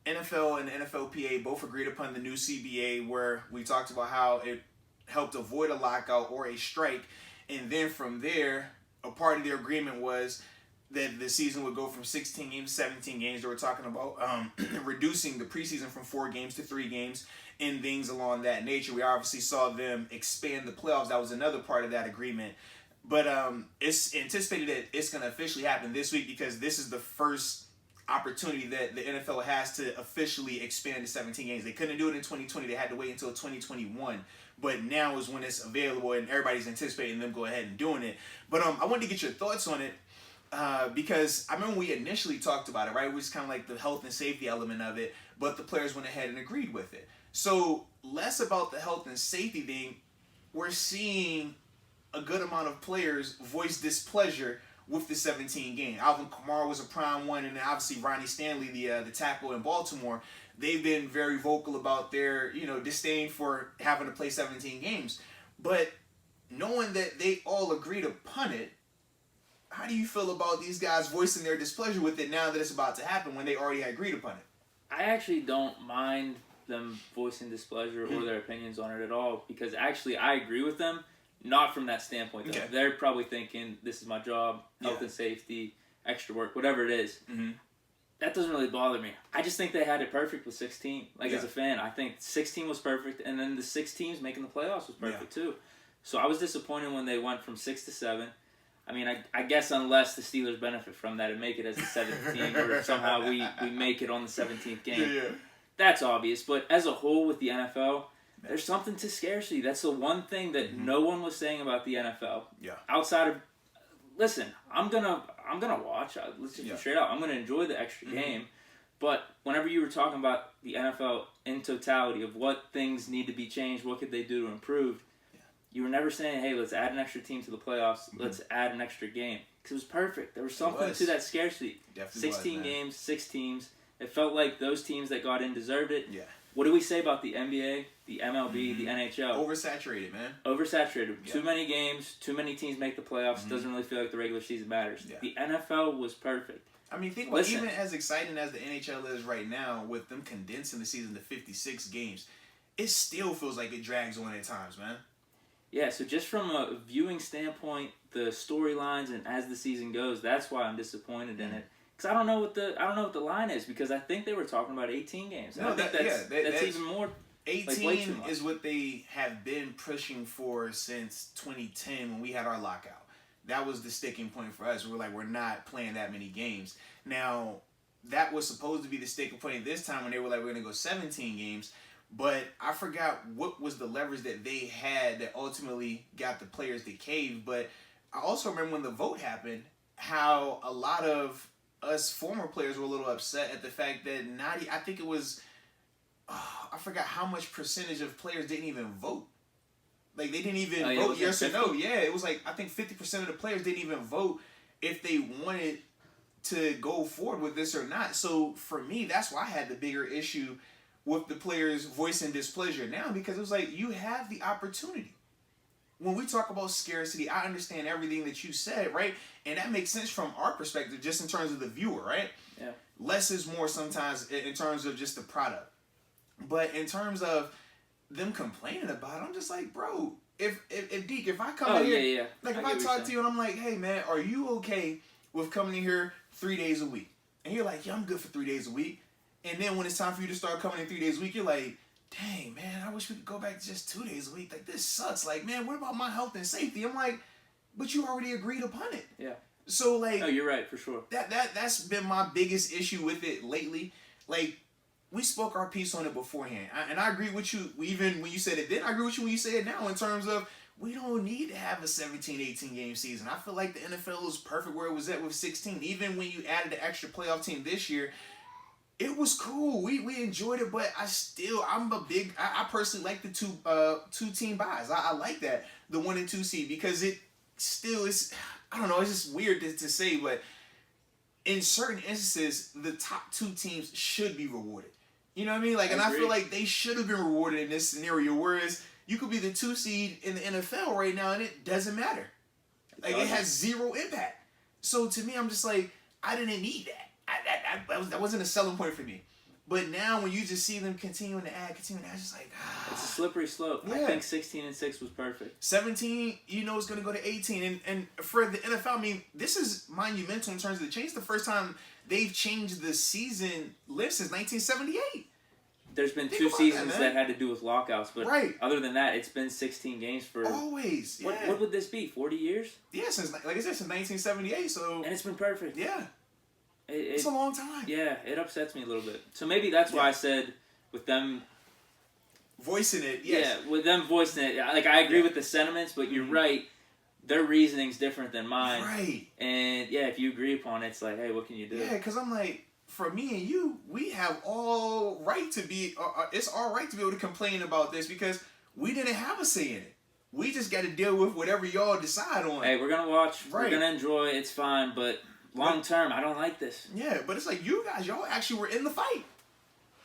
NFL and the NFLPA both agreed upon the new CBA, where we talked about how it helped avoid a lockout or a strike, and then from there, a part of their agreement was that the season would go from 16 games to 17 games. They were talking about reducing the preseason from 4 games to 3 games and things along that nature. We obviously saw them expand the playoffs. That was another part of that agreement. But it's anticipated that it's going to officially happen this week, because this is the first opportunity that the NFL has to officially expand to 17 games. They couldn't do it in 2020. They had to wait until 2021. But now is when it's available, and everybody's anticipating them go ahead and doing it. But I wanted to get your thoughts on it. Because I remember when we initially talked about it, right? It was kind of like the health and safety element of it, but the players went ahead and agreed with it. So less about the health and safety thing. We're seeing a good amount of players voice displeasure with the 17 game. Alvin Kamara was a prime one, and then obviously Ronnie Stanley, the tackle in Baltimore. They've been very vocal about their disdain for having to play 17 games. But knowing that they all agreed upon it, how do you feel about these guys voicing their displeasure with it now that it's about to happen when they already agreed upon it? I actually don't mind them voicing displeasure or their opinions on it at all, because actually I agree with them, not from that standpoint. Though. Okay. They're probably thinking, this is my job, health and safety, extra work, whatever it is. Mm-hmm. That doesn't really bother me. I just think they had it perfect with 16. As a fan, I think 16 was perfect, and then the 6 teams making the playoffs was perfect too. So I was disappointed when they went from 6 to 7. I mean, I guess unless the Steelers benefit from that and make it as the 7th team, or somehow we make it on the 17th game. Yeah. That's obvious. But as a whole with the NFL, there's something to scarcity. That's the one thing that no one was saying about the NFL. Yeah. Outside of, listen, I'm gonna watch. Let's just be straight out. I'm gonna enjoy the extra game. But whenever you were talking about the NFL in totality of what things need to be changed, what could they do to improve, you were never saying, hey, let's add an extra team to the playoffs. Let's add an extra game. Because it was perfect. There was something to that scarcity. Definitely 16 games, 6 teams. It felt like those teams that got in deserved it. Yeah. What do we say about the NBA, the MLB, the NHL? Oversaturated, man. Oversaturated. Yeah. Too many games, too many teams make the playoffs. Doesn't really feel like the regular season matters. Yeah. The NFL was perfect. I mean, think about even as exciting as the NHL is right now, with them condensing the season to 56 games, it still feels like it drags on at times, man. Yeah, so just from a viewing standpoint, the storylines and as the season goes, that's why I'm disappointed in it. Because I don't know what the line is, because I think they were talking about 18 games. And I think that's even more. 18 is what they have been pushing for since 2010 when we had our lockout. That was the sticking point for us. We were like, we're not playing that many games. Now, that was supposed to be the sticking point this time when they were like, we're going to go 17 games. But I forgot what was the leverage that they had that ultimately got the players to cave. But I also remember when the vote happened, how a lot of us former players were a little upset at the fact that I think it was, I forgot how much percentage of players didn't even vote. Like, they didn't even vote yes or no. Yeah, it was like, I think 50% of the players didn't even vote if they wanted to go forward with this or not. So, for me, that's why I had the bigger issue with the players voicing displeasure now, because it was like, you have the opportunity. When we talk about scarcity, I understand everything that you said, right? And that makes sense from our perspective, just in terms of the viewer, right? Yeah. Less is more sometimes in terms of just the product. But in terms of them complaining about it, I'm just like, bro, if Deke, if I come in here, like if I talk to you and I'm like, hey man, are you okay with coming in here 3 days a week? And you're like, yeah, I'm good for 3 days a week. And then when it's time for you to start coming in 3 days a week, you're like, dang, man, I wish we could go back to just 2 days a week. Like, this sucks. Like, man, what about my health and safety? I'm like, but you already agreed upon it. Yeah. So, like... No, you're right, for sure. That's been my biggest issue with it lately. Like, we spoke our piece on it beforehand. And I agree with you even when you said it then. I agree with you when you say it now in terms of we don't need to have a 17, 18 game season. I feel like the NFL was perfect where it was at with 16. Even when you added the extra playoff team this year, it was cool. We enjoyed it, but I personally like the two team buys. I like that, the 1 and 2 seed, because it still is, I don't know, it's just weird to say, but in certain instances, the top 2 teams should be rewarded. You know what I mean? Like, and I feel like they should have been rewarded in this scenario, whereas you could be the 2 seed in the NFL right now and it doesn't matter. Like, it has zero impact. So to me, I'm just like, I didn't need that. That wasn't a selling point for me. But now when you just see them continuing to add, it's just like, it's a slippery slope. Yeah. I think 16 and 6 was perfect. 17, you know, it's going to go to 18. And for the NFL, I mean, this is monumental in terms of the change. The first time they've changed the season list since 1978. There's been 2 seasons that had to do with lockouts, but other than that, it's been 16 games for always. Yeah. What would this be? 40 years? Yeah, since, like I said, since 1978. So and it's been perfect. Yeah. It's a long time. Yeah, it upsets me a little bit. So maybe that's why I said with them voicing it. Yes. Yeah, with them voicing it. Like, I agree with the sentiments, but you're right. Their reasoning's different than mine. Right. And yeah, if you agree upon it, it's like, hey, what can you do? Yeah, because I'm like, for me and you, we have all right to be. It's all right to be able to complain about this because we didn't have a say in it. We just got to deal with whatever y'all decide on. Hey, we're gonna watch. Right. We're gonna enjoy. It's fine, but long term, I don't like this. Yeah, but it's like you guys, y'all actually were in the fight.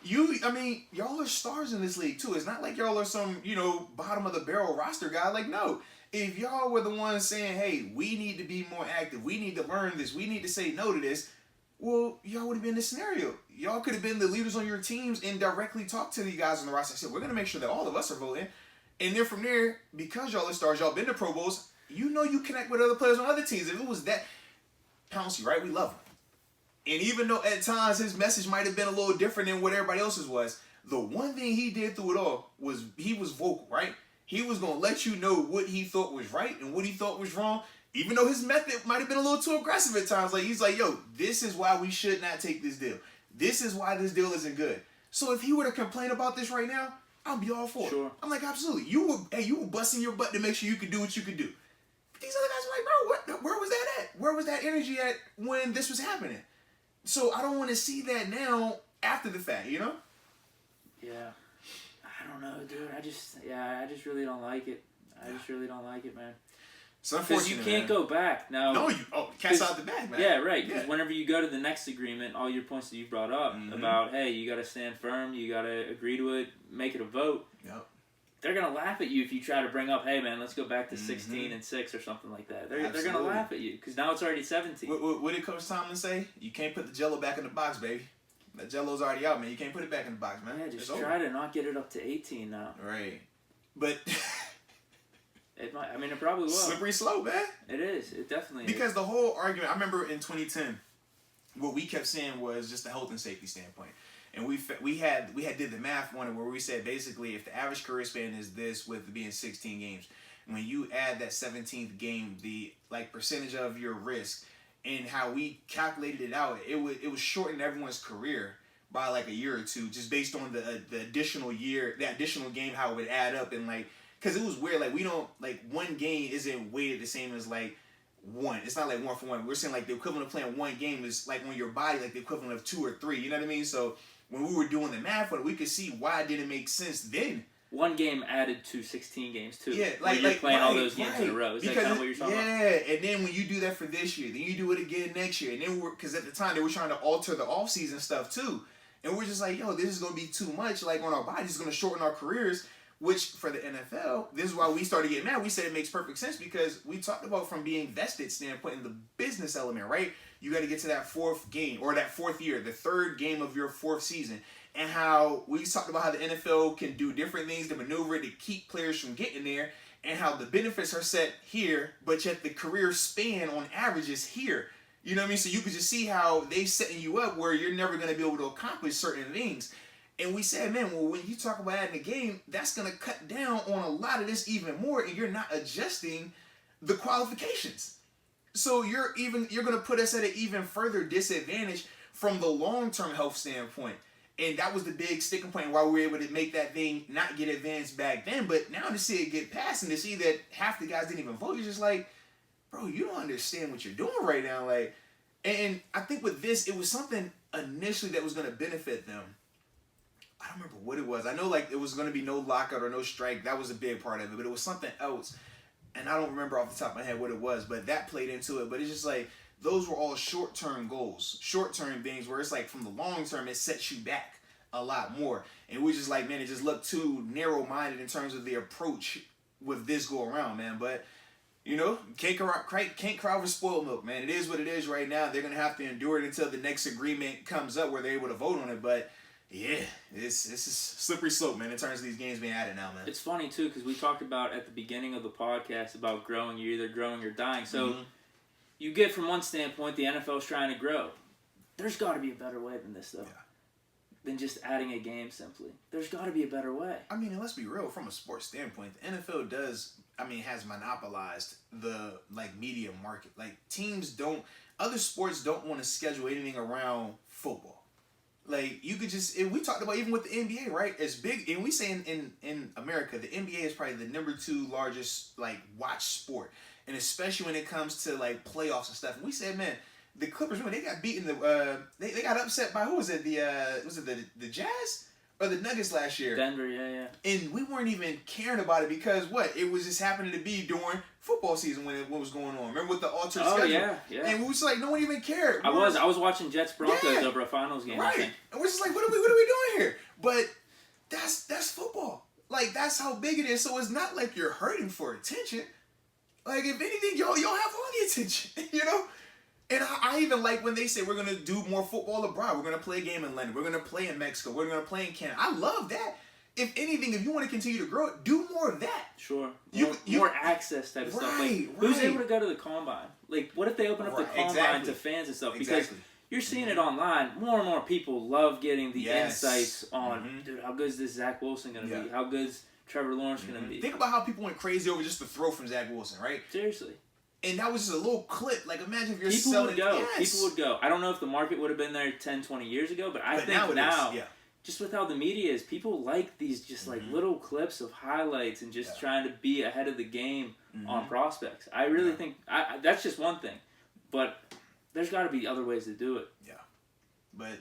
Y'all are stars in this league too. It's not like y'all are some, bottom of the barrel roster guy. Like, no. If y'all were the ones saying, hey, we need to be more active, we need to learn this, we need to say no to this, well, y'all would have been in this scenario. Y'all could have been the leaders on your teams and directly talked to the guys on the roster and said, we're going to make sure that all of us are voting. And then from there, because y'all are stars, y'all been to Pro Bowls, you connect with other players on other teams. If it was that, Pouncey, right? We love him. And even though at times his message might have been a little different than what everybody else's was, the one thing he did through it all was he was vocal, right? He was going to let you know what he thought was right and what he thought was wrong, even though his method might have been a little too aggressive at times. Like, he's like, yo, this is why we should not take this deal. This is why this deal isn't good. So if he were to complain about this right now, I'll be all for it. I'm like, absolutely. You were busting your butt to make sure you could do what you could do. But these other guys are like, bro, where was that at? Where was that energy at when this was happening? So I don't want to see that now after the fact, Yeah. I don't know, dude. I just really don't like it. I just really don't like it, man. Because you can't go back now. No, cat's out the bag, man. Yeah, right. Because whenever you go to the next agreement, all your points that you brought up about, hey, you got to stand firm, you got to agree to it, make it a vote. Yep. They're gonna laugh at you if you try to bring up, hey, man, let's go back to 16 and 6 or something like that. They're gonna laugh at you because now it's already 17. What did Coach Tomlin say? You can't put the Jello back in the box, baby. That Jello's already out, man. You can't put it back in the box, man. Yeah, just try to not get it up to 18 now. Right, but. It might. I mean, it probably will. Slippery slope, man. It is. It definitely because the whole argument, I remember in 2010, what we kept saying was just a health and safety standpoint. And we did the math on it where we said basically if the average career span is this with being 16 games, when you add that 17th game, the percentage of your risk and how we calculated it out, it was shorten everyone's career by a year or two just based on the additional year, the additional game, how it would add up and because it was weird, we don't, one game isn't weighted the same as, one. It's not 1 for 1. We're saying, the equivalent of playing one game is, on your body, the equivalent of 2 or 3. You know what I mean? So, when we were doing the math on it, we could see why it didn't make sense then. One game added to 16 games, too. Yeah, when you're playing all those games in a row. Is that kind of what you're talking about? Yeah, and then when you do that for this year, then you do it again next year. And then because at the time, they were trying to alter the offseason stuff, too. And we're just like, yo, this is going to be too much, on our bodies. It's going to shorten our careers. Which, for the NFL, this is why we started getting mad. We said it makes perfect sense because we talked about from being vested standpoint in the business element, right? You got to get to that 4th game or that 4th year, the 3rd game of your 4th season. And how we talked about how the NFL can do different things to maneuver to keep players from getting there and how the benefits are set here, but yet the career span on average is here. You know what I mean? So you can just see how they setting you up where you're never going to be able to accomplish certain things. And we said, man, well, when you talk about adding a game, that's going to cut down on a lot of this even more, and you're not adjusting the qualifications. So you're going to put us at an even further disadvantage from the long-term health standpoint. And that was the big sticking point why we were able to make that thing not get advanced back then. But now to see it get passed and to see that half the guys didn't even vote, you're just like, bro, you don't understand what you're doing right now. Like, and I think with this, it was something initially that was going to benefit them. I don't remember what it was. I know like it was going to be no lockout or no strike. That was a big part of it. But it was something else. And I don't remember off the top of my head what it was. But that played into it. But it's just like, those were all short-term goals. Short-term things where it's like from the long term, it sets you back a lot more. And we just like, man, it just looked too narrow-minded in terms of the approach with this go around, man. But, you know, can't cry over spoiled milk, man. It is what it is right now. They're going to have to endure it until the next agreement comes up where they're able to vote on it. But, yeah, it's a slippery slope, man, in terms of these games being added now, man. It's funny, too, because we talked about at the beginning of the podcast about growing. You're either growing or dying. So you get from one standpoint, the NFL's trying to grow. There's got to be a better way than this, though. Yeah. Than just adding a game simply. There's got to be a better way. I mean, and let's be real, from a sports standpoint, the NFL has monopolized the, like, media market. Like, other sports don't want to schedule anything around football. Like, you could just, and we talked about even with the NBA, right? It's big, and we say in America, the NBA is probably the number 2 largest, like, watch sport. And especially when it comes to, like, playoffs and stuff. And we said, man, the Clippers, remember, they got beaten, they got upset by, who was it? Was it the Jazz? Or the Nuggets last year? Denver, yeah. And we weren't even caring about it because, it was just happening to be during football season when what was going on. Remember with the altered schedule? Oh, yeah. And we was like, no one even cared. I was watching Jets Broncos over a finals game, right. I think. And we're just like, what are we doing here? But that's football. Like, that's how big it is. So it's not like you're hurting for attention. Like, if anything, y'all have all the attention, you know? And I even like when they say we're going to do more football abroad. We're going to play a game in London. We're going to play in Mexico. We're going to play in Canada. I love that. If anything, if you want to continue to grow it, do more of that. Sure. More access type of stuff. Like, who's able to go to the combine? Like, what if they open up the combine to fans and stuff? Because you're seeing it online. More and more people love getting the insights on, dude, how good is this Zach Wilson going to be? How good is Trevor Lawrence going to be? Think about how people went crazy over just the throw from Zach Wilson, right? Seriously. And that was just a little clip. Like, imagine if you're people selling... would go. Yes. People would go. I don't know if the market would have been there 10, 20 years ago, but I think now just with how the media is, people like these just like little clips of highlights and just trying to be ahead of the game on prospects. I really think... that's just one thing. But there's got to be other ways to do it. Yeah. But...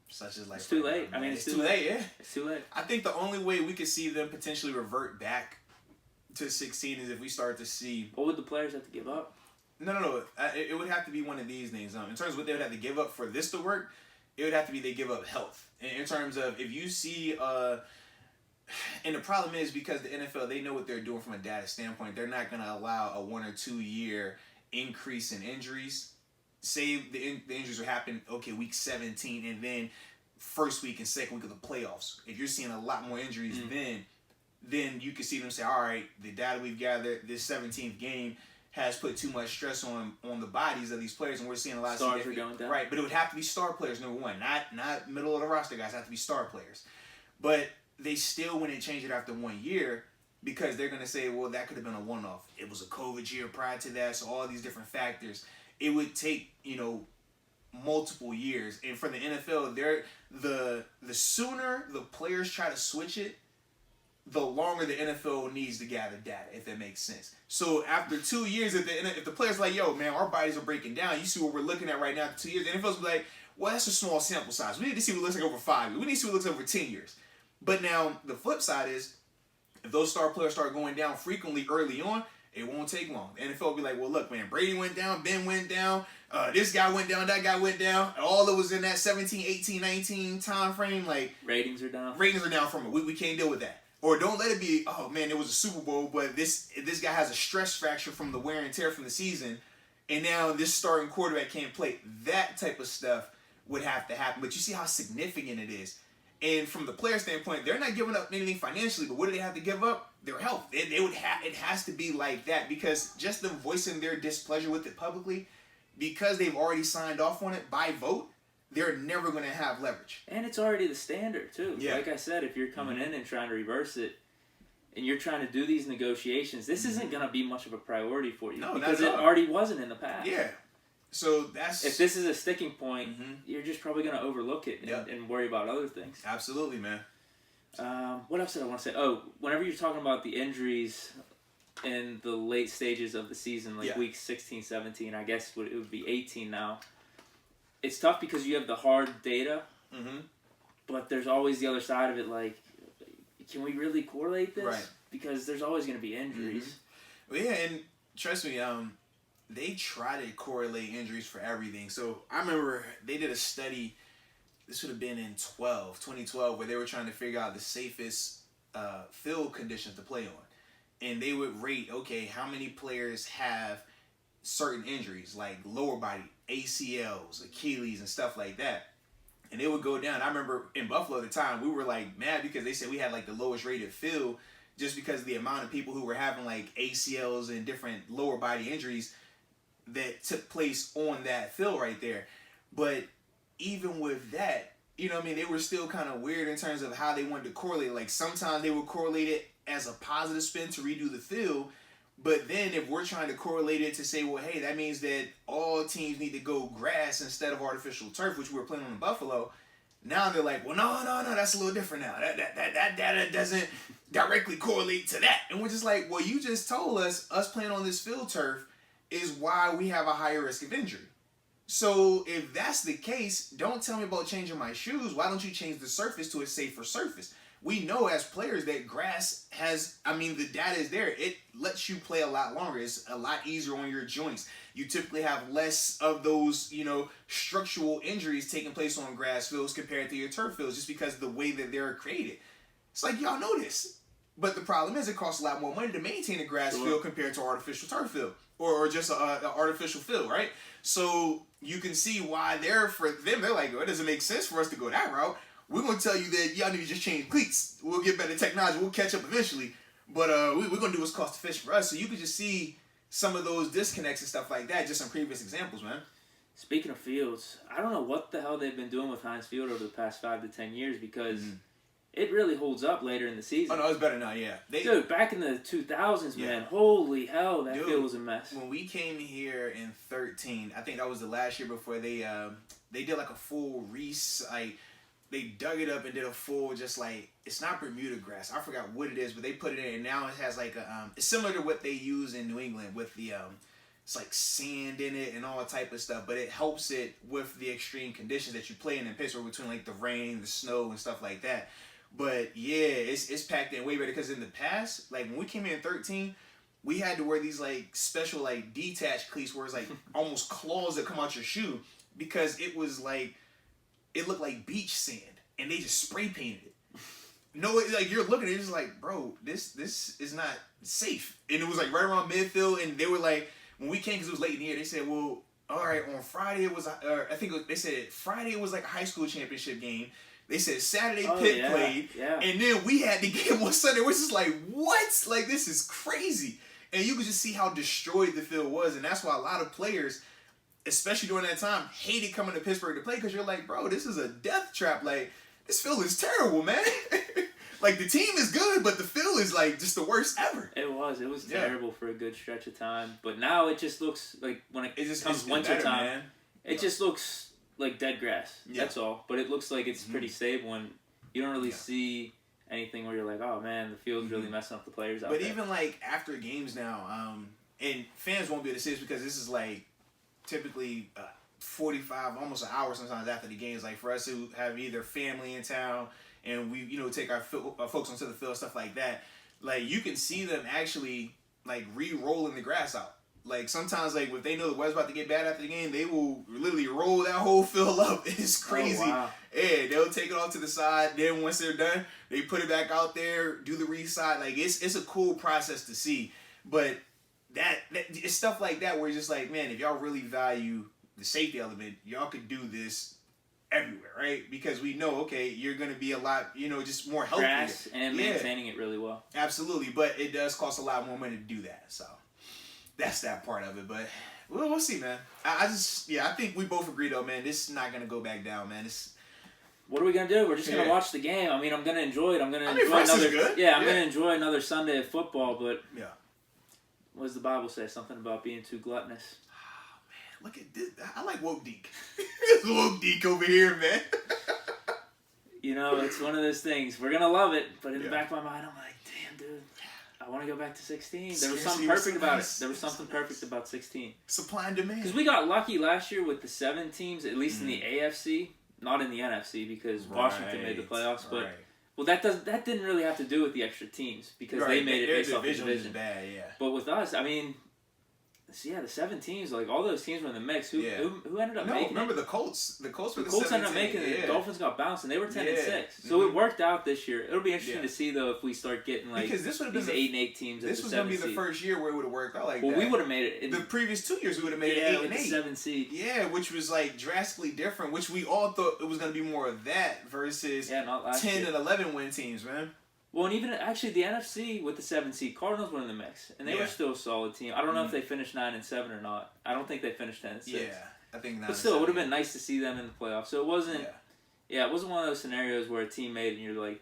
such as like... It's too late. I mean, it's too late. Yeah. It's too late. I think the only way we could see them potentially revert back to 16 is if we start to see... What would the players have to give up? No. It would have to be one of these things. In terms of what they would have to give up for this to work, it would have to be they give up health. In terms of if you see... and the problem is because the NFL, they know what they're doing from a data standpoint. They're not going to allow a 1 or 2 year increase in injuries. Say the injuries will happen, week 17, and then first week and second week of the playoffs. If you're seeing a lot more injuries then you can see them say, all right, the data we've gathered, this 17th game has put too much stress on the bodies of these players, and we're seeing a lot of stars are going down. Right, but it would have to be star players, number one, not middle of the roster guys. Have to be star players. But they still wouldn't change it after 1 year because they're gonna say, well, that could have been a one-off. It was a COVID year prior to that, so all these different factors. It would take multiple years, and for the NFL, the sooner the players try to switch it, the longer the NFL needs to gather data, if that makes sense. So after 2 years, if the players are like, yo, man, our bodies are breaking down, you see what we're looking at right now after 2 years, the NFL's be like, well, that's a small sample size. We need to see what it looks like over 5 years. We need to see what it looks like over 10 years. But now, the flip side is, if those star players start going down frequently early on, it won't take long. The NFL will be like, well, look, man, Brady went down, Ben went down, this guy went down, that guy went down. All that was in that 17, 18, 19 time frame, like... Ratings are down. Ratings are down from it. We can't deal with that. Or don't let it be, oh, man, it was a Super Bowl, but this guy has a stress fracture from the wear and tear from the season, and now this starting quarterback can't play. That type of stuff would have to happen. But you see how significant it is. And from the player standpoint, they're not giving up anything financially, but what do they have to give up? Their health. It has to be like that, because just them voicing their displeasure with it publicly, because they've already signed off on it by vote, they're never going to have leverage. And it's already the standard, too. Yeah. Like I said, if you're coming in and trying to reverse it, and you're trying to do these negotiations, this isn't going to be much of a priority for you. No, because it already wasn't in the past. Yeah. So that's if this is a sticking point, you're just probably going to overlook it and worry about other things. Absolutely, man. What else did I want to say? Oh, whenever you're talking about the injuries in the late stages of the season, like week 16, 17, I guess it would be 18 now. It's tough because you have the hard data, but there's always the other side of it. Like, can we really correlate this? Right. Because there's always going to be injuries. Well, yeah, and trust me, they try to correlate injuries for everything. So I remember they did a study. This would have been in 2012, where they were trying to figure out the safest field conditions to play on. And they would rate, okay, how many players have certain injuries, like lower body, ACLs, Achilles, and stuff like that. And it would go down. I remember in Buffalo at the time, we were like mad because they said we had like the lowest rated field just because of the amount of people who were having like ACLs and different lower body injuries that took place on that field right there. But even with that, you know what I mean, they were still kind of weird in terms of how they wanted to correlate. Like sometimes they would correlate it as a positive spin to redo the field. But then if we're trying to correlate it to say, well, hey, that means that all teams need to go grass instead of artificial turf, which we were playing on in Buffalo. Now they're like, well, no, that's a little different now. That data doesn't directly correlate to that. And we're just like, well, you just told us playing on this field turf is why we have a higher risk of injury. So if that's the case, don't tell me about changing my shoes. Why don't you change the surface to a safer surface? We know as players that grass has, the data is there. It lets you play a lot longer. It's a lot easier on your joints. You typically have less of those, structural injuries taking place on grass fields compared to your turf fields just because of the way that they're created. It's like, y'all know this. But the problem is it costs a lot more money to maintain a grass field compared to an artificial turf field or just an artificial field, right? So you can see why they're like, it doesn't make sense for us to go that route. We're going to tell you that y'all need to just change cleats. We'll get better technology. We'll catch up eventually. But we're going to do what's cost efficient for us. So you can just see some of those disconnects and stuff like that just in previous examples, man. Speaking of fields, I don't know what the hell they've been doing with Heinz Field over the past 5 to 10 years because it really holds up later in the season. Oh, no, it's better now, yeah. Dude, back in the 2000s, man, holy hell, that field was a mess. When we came here in 13, I think that was the last year before they did like a full they dug it up and did a full it's not Bermuda grass. I forgot what it is, but they put it in and now it has like it's similar to what they use in New England with the it's like sand in it and all that type of stuff, but it helps it with the extreme conditions that you play in Pittsburgh between like the rain, the snow, and stuff like that. But yeah, it's packed in way better because in the past, like when we came in 13, we had to wear these like special like detached cleats where it's like almost claws that come out your shoe because it was like it looked like beach sand and they just spray painted it. No, like you're looking at it, it's like, bro, this is not safe. And it was like right around midfield, and they were like, when we came because it was late in the year, they said, well, all right, on Friday it was, I think they said Friday it was like a high school championship game. They said Saturday Pitt played, and then we had the game on Sunday. We're just like, what? Like, this is crazy. And you could just see how destroyed the field was, and that's why a lot of players, especially during that time, hated coming to Pittsburgh to play because you're like, bro, this is a death trap. Like, this field is terrible, man. Like, the team is good, but the field is, like, just the worst ever. It was terrible for a good stretch of time. But now it just looks like when it just comes wintertime, it just looks like dead grass. That's all. But it looks like it's pretty stable, and you don't really see anything where you're like, oh, man, the field's really messing up the players out there. But even, like, after games now, and fans won't be able to see this because this is, like, typically 45, almost an hour sometimes after the games. Like, for us who have either family in town and we, take our folks onto the field, stuff like that, like, you can see them actually, like, re-rolling the grass out. Like, sometimes, like, if they know the weather's about to get bad after the game, they will literally roll that whole field up. It's crazy. Oh, wow. Yeah, they'll take it off to the side. Then once they're done, they put it back out there, do the re-side. Like, it's a cool process to see. But that it's stuff like that where you're just like, man, if y'all really value the safety element, y'all could do this everywhere, right? Because we know, okay, you're going to be a lot, just more healthy. Grass and maintaining it really well. Absolutely, but it does cost a lot more money to do that, so that's that part of it. But we'll see, man. I think we both agree, though, man, this is not going to go back down, man. What are we going to do? We're just going to watch the game. I mean, I'm going to enjoy it. I'm going to enjoy another good. Yeah, I'm going to enjoy another Sunday of football, but what does the Bible say? Something about being too gluttonous. look at this. I like woke Deke. This woke Deke over here, man. It's one of those things. We're gonna love it, but in the back of my mind, I'm like, damn, dude. I want to go back to 16. There was something perfect about it. There was something perfect about 16. Supply and demand. Because we got lucky last year with the 7 teams, at least in the AFC, not in the NFC, because Washington made the playoffs. But well, that didn't really have to do with the extra teams because they made it based off the division. Bad, yeah. But with us, I mean, the 7 teams, like all those teams were in the mix. Who ended up making remember it? the Colts. The Colts were the Colts ended up making it. The Dolphins got bounced, and they were 10-6. So it worked out this year. It'll be interesting to see though if we start getting like because this would have these been 8-8 teams. This was going to be the first year where it would have worked out like that. Well, we would have made it. The previous 2 years, we would have made it 8 and 8. 7 seed. Yeah, which was like drastically different. Which we all thought it was going to be more of that versus 10 and 11 win teams, man. Well, and even actually the NFC with the 7 seed, Cardinals were in the mix, and they were still a solid team. I don't know if they finished 9-7 or not. I don't think they finished 10-6. Yeah, I think 9. But still, it would have been nice to see them in the playoffs. So it wasn't. Yeah, it wasn't one of those scenarios where a team made it and you're like,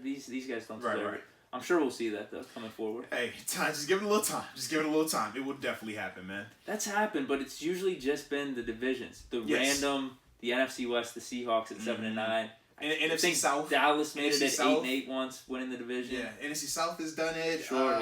these guys don't deserve it. I'm sure we'll see that though coming forward. Hey, just give it a little time. Just give it a little time. It will definitely happen, man. That's happened, but it's usually just been the divisions, the NFC West, the Seahawks at 7-9. And NFC South. Dallas made it at 8-8 once, winning the division. Yeah, NFC South has done it. Sure,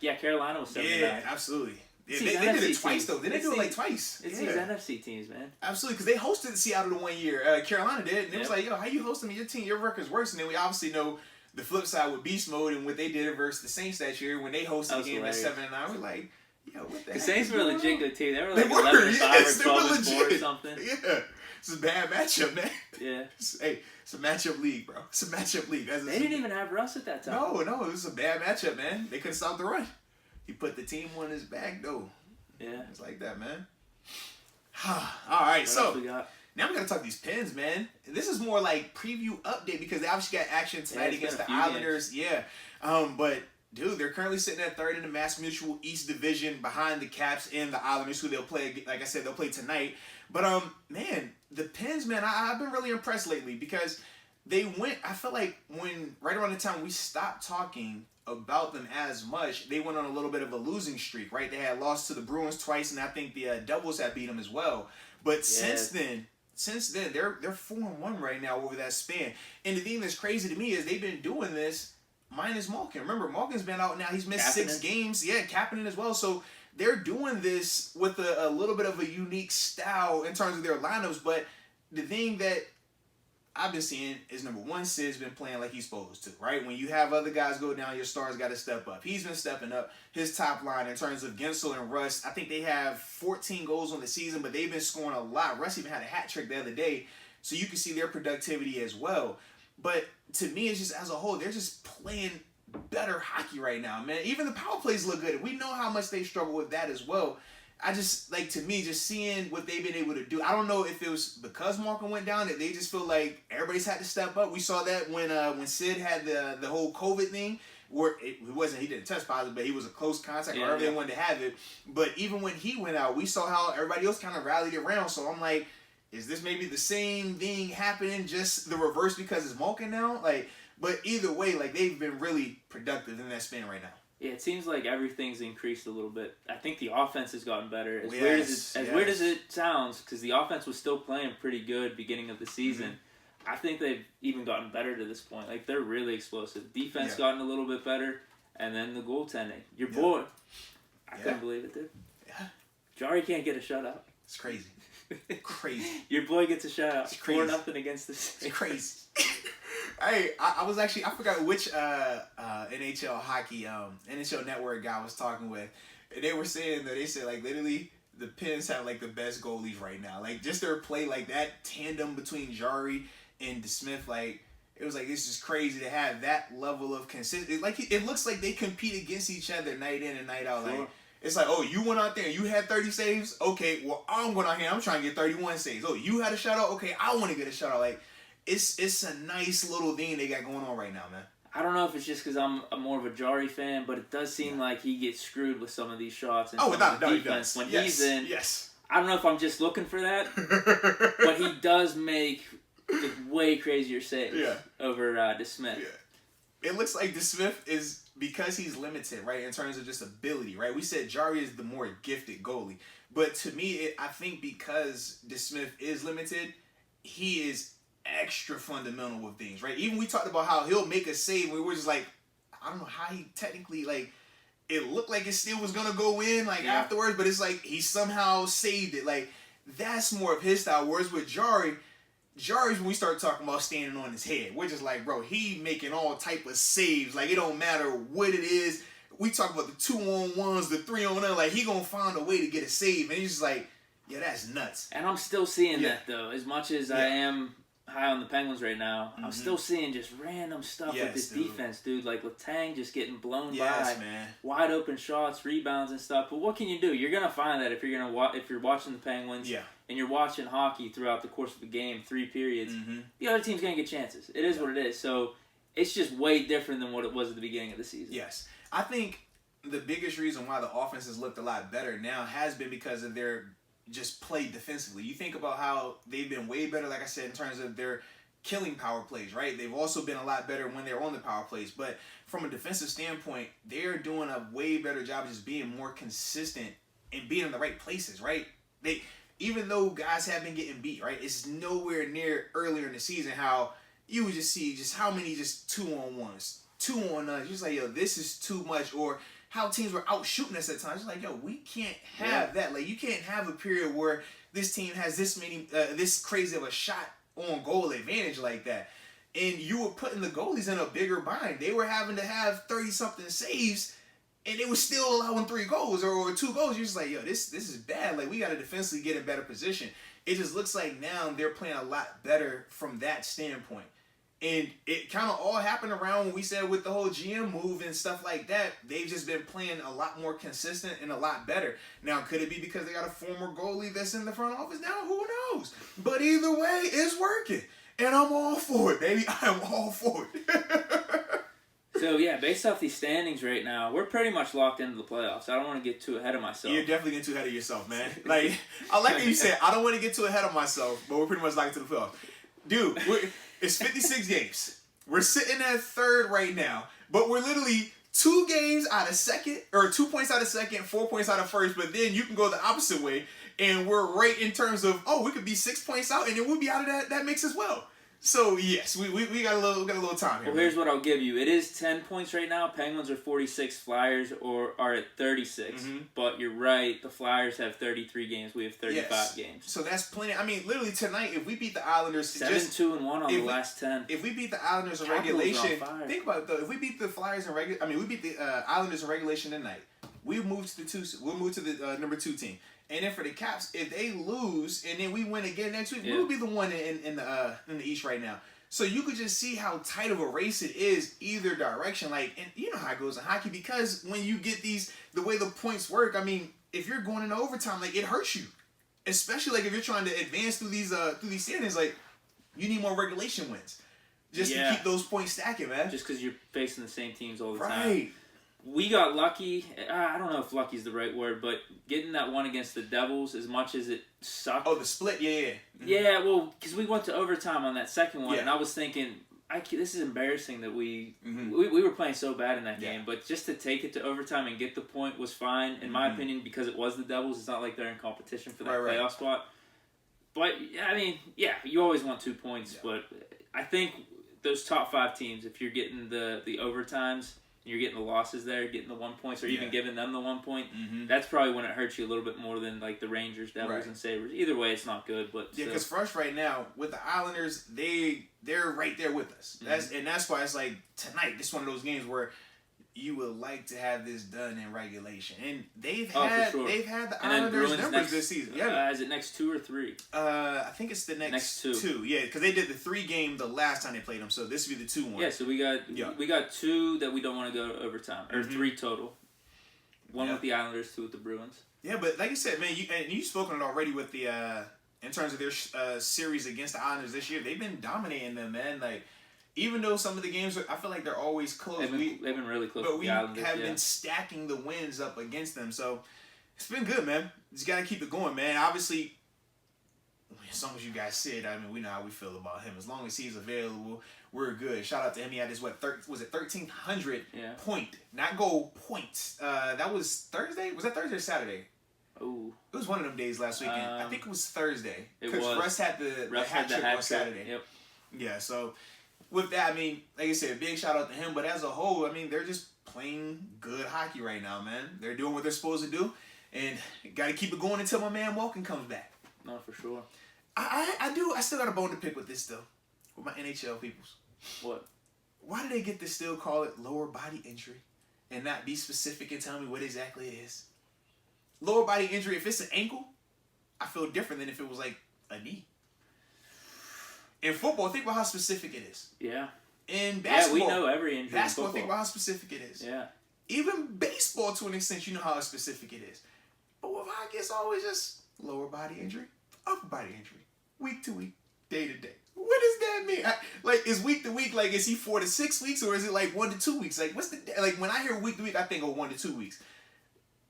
yeah, Carolina was 7-9. Yeah, absolutely. Yeah, they did it twice, though. They did it like twice. It's these NFC teams, man. Absolutely, because they hosted Seattle the 1 year. Carolina did, and it was like, yo, how you hosting your team? Your record's worse. And then we obviously know the flip side with Beast Mode and what they did versus the Saints that year when they hosted the game at 7-9. We're like, yo, what the heck? The Saints were a legit good team. They were like 11-5 or 12-4 or something. Yeah. It's a bad matchup, man. Yeah. It's a matchup league, bro. It's a matchup league. They didn't even have Russ at that time. No, it was a bad matchup, man. They couldn't stop the run. He put the team on his back, though. Yeah. It's like that, man. All right, so now we're going to talk these Pens, man. This is more like preview update because they obviously got action tonight against the Islanders. Games. Yeah. But, dude, they're currently sitting at third in the Mass Mutual East Division behind the Caps and the Islanders, who they'll play, like I said, they'll play tonight. But, man, the Pens, man, I've been really impressed lately because they went, I felt like when, right around the time we stopped talking about them as much, they went on a little bit of a losing streak, right? They had lost to the Bruins twice, and I think the Devils had beat them as well. But since then, they're 4-1 right now over that span. And the thing that's crazy to me is they've been doing this minus Malkin. Remember, Malkin's been out now. He's missed 6 games. Yeah, Kapanen as well. So they're doing this with a little bit of a unique style in terms of their lineups. But the thing that I've been seeing is, number one, Sid's been playing like he's supposed to, right? When you have other guys go down, your stars got to step up. He's been stepping up. His top line in terms of Gensel and Russ, I think they have 14 goals on the season, but they've been scoring a lot. Russ even had a hat trick the other day, so you can see their productivity as well. But to me, it's just as a whole, they're just playing better hockey right now, man. Even the power plays look good. We know how much they struggle with that as well. I just, like, to me, just seeing what they've been able to do. I don't know if it was because Malkin went down that they just feel like everybody's had to step up. We saw that when Sid had the whole COVID thing, where he didn't test positive, but he was a close contact, or wherever they wanted to have it. But even when he went out, we saw how everybody else kind of rallied around. So I'm like, is this maybe the same thing happening, just the reverse because it's Malkin now? Like, but either way, like, they've been really productive in that span right now. Yeah, it seems like everything's increased a little bit. I think the offense has gotten better. As weird as it sounds, because the offense was still playing pretty good beginning of the season, I think they've even gotten better to this point. Like, they're really explosive. Defense gotten a little bit better, and then the goaltending. Your boy, I couldn't believe it, dude. Yeah. Jari can't get a shutout. It's crazy. Crazy. Your boy gets a shutout. It's crazy. 4-0 against the Saints. It's crazy. Hey, I was actually, I forgot which NHL hockey, NHL Network guy I was talking with. And they were saying that they said, like, literally, the Pens have, like, the best goalies right now. Like, just their play, like, that tandem between Jari and DeSmith, like, it was like, it's just crazy to have that level of consistency. Like, it looks like they compete against each other night in and night out. Sure. Like, it's like, oh, you went out there and you had 30 saves? Okay, well, I'm going out here, I'm trying to get 31 saves. Oh, you had a shutout? Okay, I want to get a shutout. Like, it's a nice little thing they got going on right now, man. I don't know if it's just because I'm more of a Jari fan, but it does seem like he gets screwed with some of these shots and without doubt, defense when he's in. Yes. I don't know if I'm just looking for that, but he does make the way crazier saves over DeSmith. Yeah. it looks like DeSmith is, because he's limited, right, in terms of just ability, right? We said Jari is the more gifted goalie. But to me, I think because DeSmith is limited, he is extra fundamental with things, right? Even we talked about how he'll make a save where we're just like, I don't know how he technically, like, it looked like it still was going to go in, like, afterwards, but it's like he somehow saved it. Like, that's more of his style. Whereas with Jari's when we start talking about standing on his head. We're just like, bro, he making all type of saves. Like, it don't matter what it is. We talk about the 2-on-1s, the 3-on-1. Like, he going to find a way to get a save. And he's just like, yeah, that's nuts. And I'm still seeing that, though. As much as I am high on the Penguins right now, I'm still seeing just random stuff with this defense, dude. Like, Letang just getting blown by. Man. Wide open shots, rebounds, and stuff. But what can you do? You're going to find that if you're watching the Penguins. Yeah. And you're watching hockey throughout the course of the game, 3 periods, the other team's going to get chances. It is what it is. So it's just way different than what it was at the beginning of the season. Yes. I think the biggest reason why the offense has looked a lot better now has been because of their just play defensively. You think about how they've been way better, like I said, in terms of their killing power plays, right? They've also been a lot better when they're on the power plays. But from a defensive standpoint, they're doing a way better job of just being more consistent and being in the right places, right? Even though guys have been getting beat, right? It's nowhere near earlier in the season how you would just see just how many just 2-on-1s, 2-on-9s. You're just like, yo, this is too much. Or how teams were out shooting us at times. It's like, yo, we can't have that. Like, you can't have a period where this team has this many, this crazy of a shot on goal advantage like that. And you were putting the goalies in a bigger bind. They were having to have 30-something saves, and they were still allowing 3 goals or 2 goals. You're just like, yo, this is bad. Like, we got to defensively get in better position. It just looks like now they're playing a lot better from that standpoint. And it kind of all happened around when we said with the whole GM move and stuff like that, they've just been playing a lot more consistent and a lot better. Now, could it be because they got a former goalie that's in the front office now? Who knows? But either way, it's working. And I'm all for it, baby. I'm all for it. So, yeah, based off these standings right now, we're pretty much locked into the playoffs. I don't want to get too ahead of myself. You're definitely getting too ahead of yourself, man. Like, I like how you said, I don't want to get too ahead of myself, but we're pretty much locked into the playoffs. Dude, it's 56 games. We're sitting at third right now, but we're literally 2 games out of second, or 2 points out of second, 4 points out of first, but then you can go the opposite way, and we're right in terms of, we could be 6 points out, and then we'll be out of that mix as well. So, yes, we got a little time here. Well, here's what I'll give you. It is 10 points right now. Penguins are 46. Flyers are at 36. But you're right. The Flyers have 33 games. We have 35 games. So that's plenty. I mean, literally tonight, if we beat the Islanders... 7-2-1 on the last 10. If we beat the Islanders in regulation... Think about it, though. If we beat the Flyers in regulation... I mean, we beat the Islanders in regulation tonight. We'll move to the number 2 team. And then for the Caps, if they lose and then we win again next week, we'll be the one in the East right now. So you could just see how tight of a race it is either direction. Like, and you know how it goes in hockey, because when you get the way the points work, I mean, if you're going into overtime, like, it hurts you. Especially like if you're trying to advance through these standings, like, you need more regulation wins just to keep those points stacking, man. Just because you're facing the same teams all the time. Right. We got lucky. I don't know if lucky is the right word, but getting that one against the Devils, as much as it sucked. Oh, the split? Yeah. Yeah, well, because we went to overtime on that second one, and I was thinking, this is embarrassing that we were playing so bad in that game, but just to take it to overtime and get the point was fine, in my opinion, because it was the Devils. It's not like they're in competition for that playoff spot. But, I mean, you always want 2 points, but I think those top 5 teams, if you're getting the overtimes, you're getting the losses there, getting the 1 points, or even giving them the 1 point, that's probably when it hurts you a little bit more than like the Rangers, Devils, and Sabres. Either way, it's not good. But because for us right now, with the Islanders, they're right there with us. That's why it's like tonight, this is one of those games where you would like to have this done in regulation. And they've had the Islanders numbers this season. Is it next 2 or 3? I think it's the next 2. Yeah, because they did the 3 game the last time they played them, so this would be the 2 one. Yeah, so we got 2 that we don't want to go to overtime, or 3 total. 1 with the Islanders, 2 with the Bruins. Yeah, but like you said, man, you've spoken it already with the in terms of their series against the Islanders this year. They've been dominating them, man. Like, even though some of the games, I feel like they're always close. They've been really close. But we have been stacking the wins up against them. So it's been good, man. Just got to keep it going, man. Obviously, as long as you guys said, I mean, we know how we feel about him. As long as he's available, we're good. Shout out to him. He had his, was it 1,300 point, not goal, points. That was Thursday? Was that Thursday or Saturday? Oh. It was one of them days last weekend. I think it was Thursday. Because Russ had the hat trick on Saturday. Yep. Yeah, so with that, I mean, like I said, big shout out to him. But as a whole, I mean, they're just playing good hockey right now, man. They're doing what they're supposed to do. And got to keep it going until my man Walken comes back. No, for sure. I still got a bone to pick with this still. With my NHL peoples. What? Why do they get to still call it lower body injury and not be specific and tell me what exactly it is? Lower body injury, if it's an ankle, I feel different than if it was like a knee. In football, think about how specific it is. Yeah. In basketball, we know every injury. Basketball, think about how specific it is. Yeah. Even baseball, to an extent, you know how specific it is. But with hockey, it's always just lower body injury, upper body injury, week to week, day to day. What does that mean? Like, is week to week, like, is he 4 to 6 weeks, or is it like 1 to 2 weeks? Like, what's the, like, when I hear week to week, I think of 1 to 2 weeks.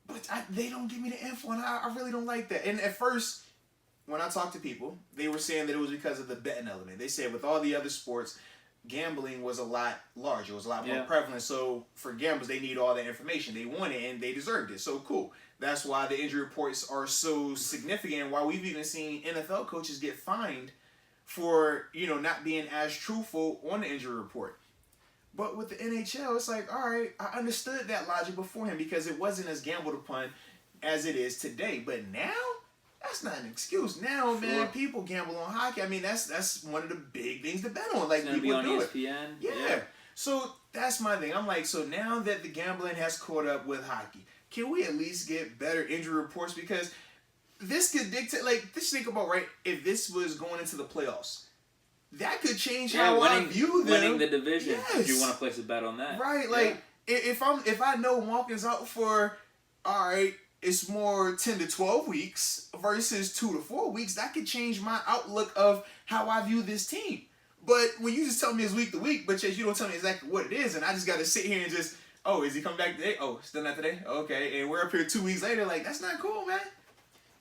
But they don't give me the info, and I really don't like that. And at first, when I talked to people, they were saying that it was because of the betting element. They said with all the other sports, gambling was a lot larger. It was a lot more prevalent. So for gamblers, they need all that information. They want it, and they deserved it. So cool. That's why the injury reports are so significant, and why we've even seen NFL coaches get fined for, not being as truthful on the injury report. But with the NHL, it's like, all right, I understood that logic beforehand because it wasn't as gambled upon as it is today. But now, that's not an excuse. Now, man, people gamble on hockey. I mean, that's one of the big things to bet on. Like, it's people be on ESPN. Yeah. So that's my thing. I'm like, so now that the gambling has caught up with hockey, can we at least get better injury reports? Because this could dictate, like, just think about, right, if this was going into the playoffs, that could change how I view them. Winning the division. Yes. Do you want to place a bet on that? Right. Like, if I know Walken's out for, all right, it's more 10 to 12 weeks versus 2 to 4 weeks, that could change my outlook of how I view this team. But when you just tell me it's week to week, but yet you don't tell me exactly what it is, and I just got to sit here and just, oh, is he coming back today? Oh, still not today? Okay. And we're up here 2 weeks later. Like, that's not cool, man.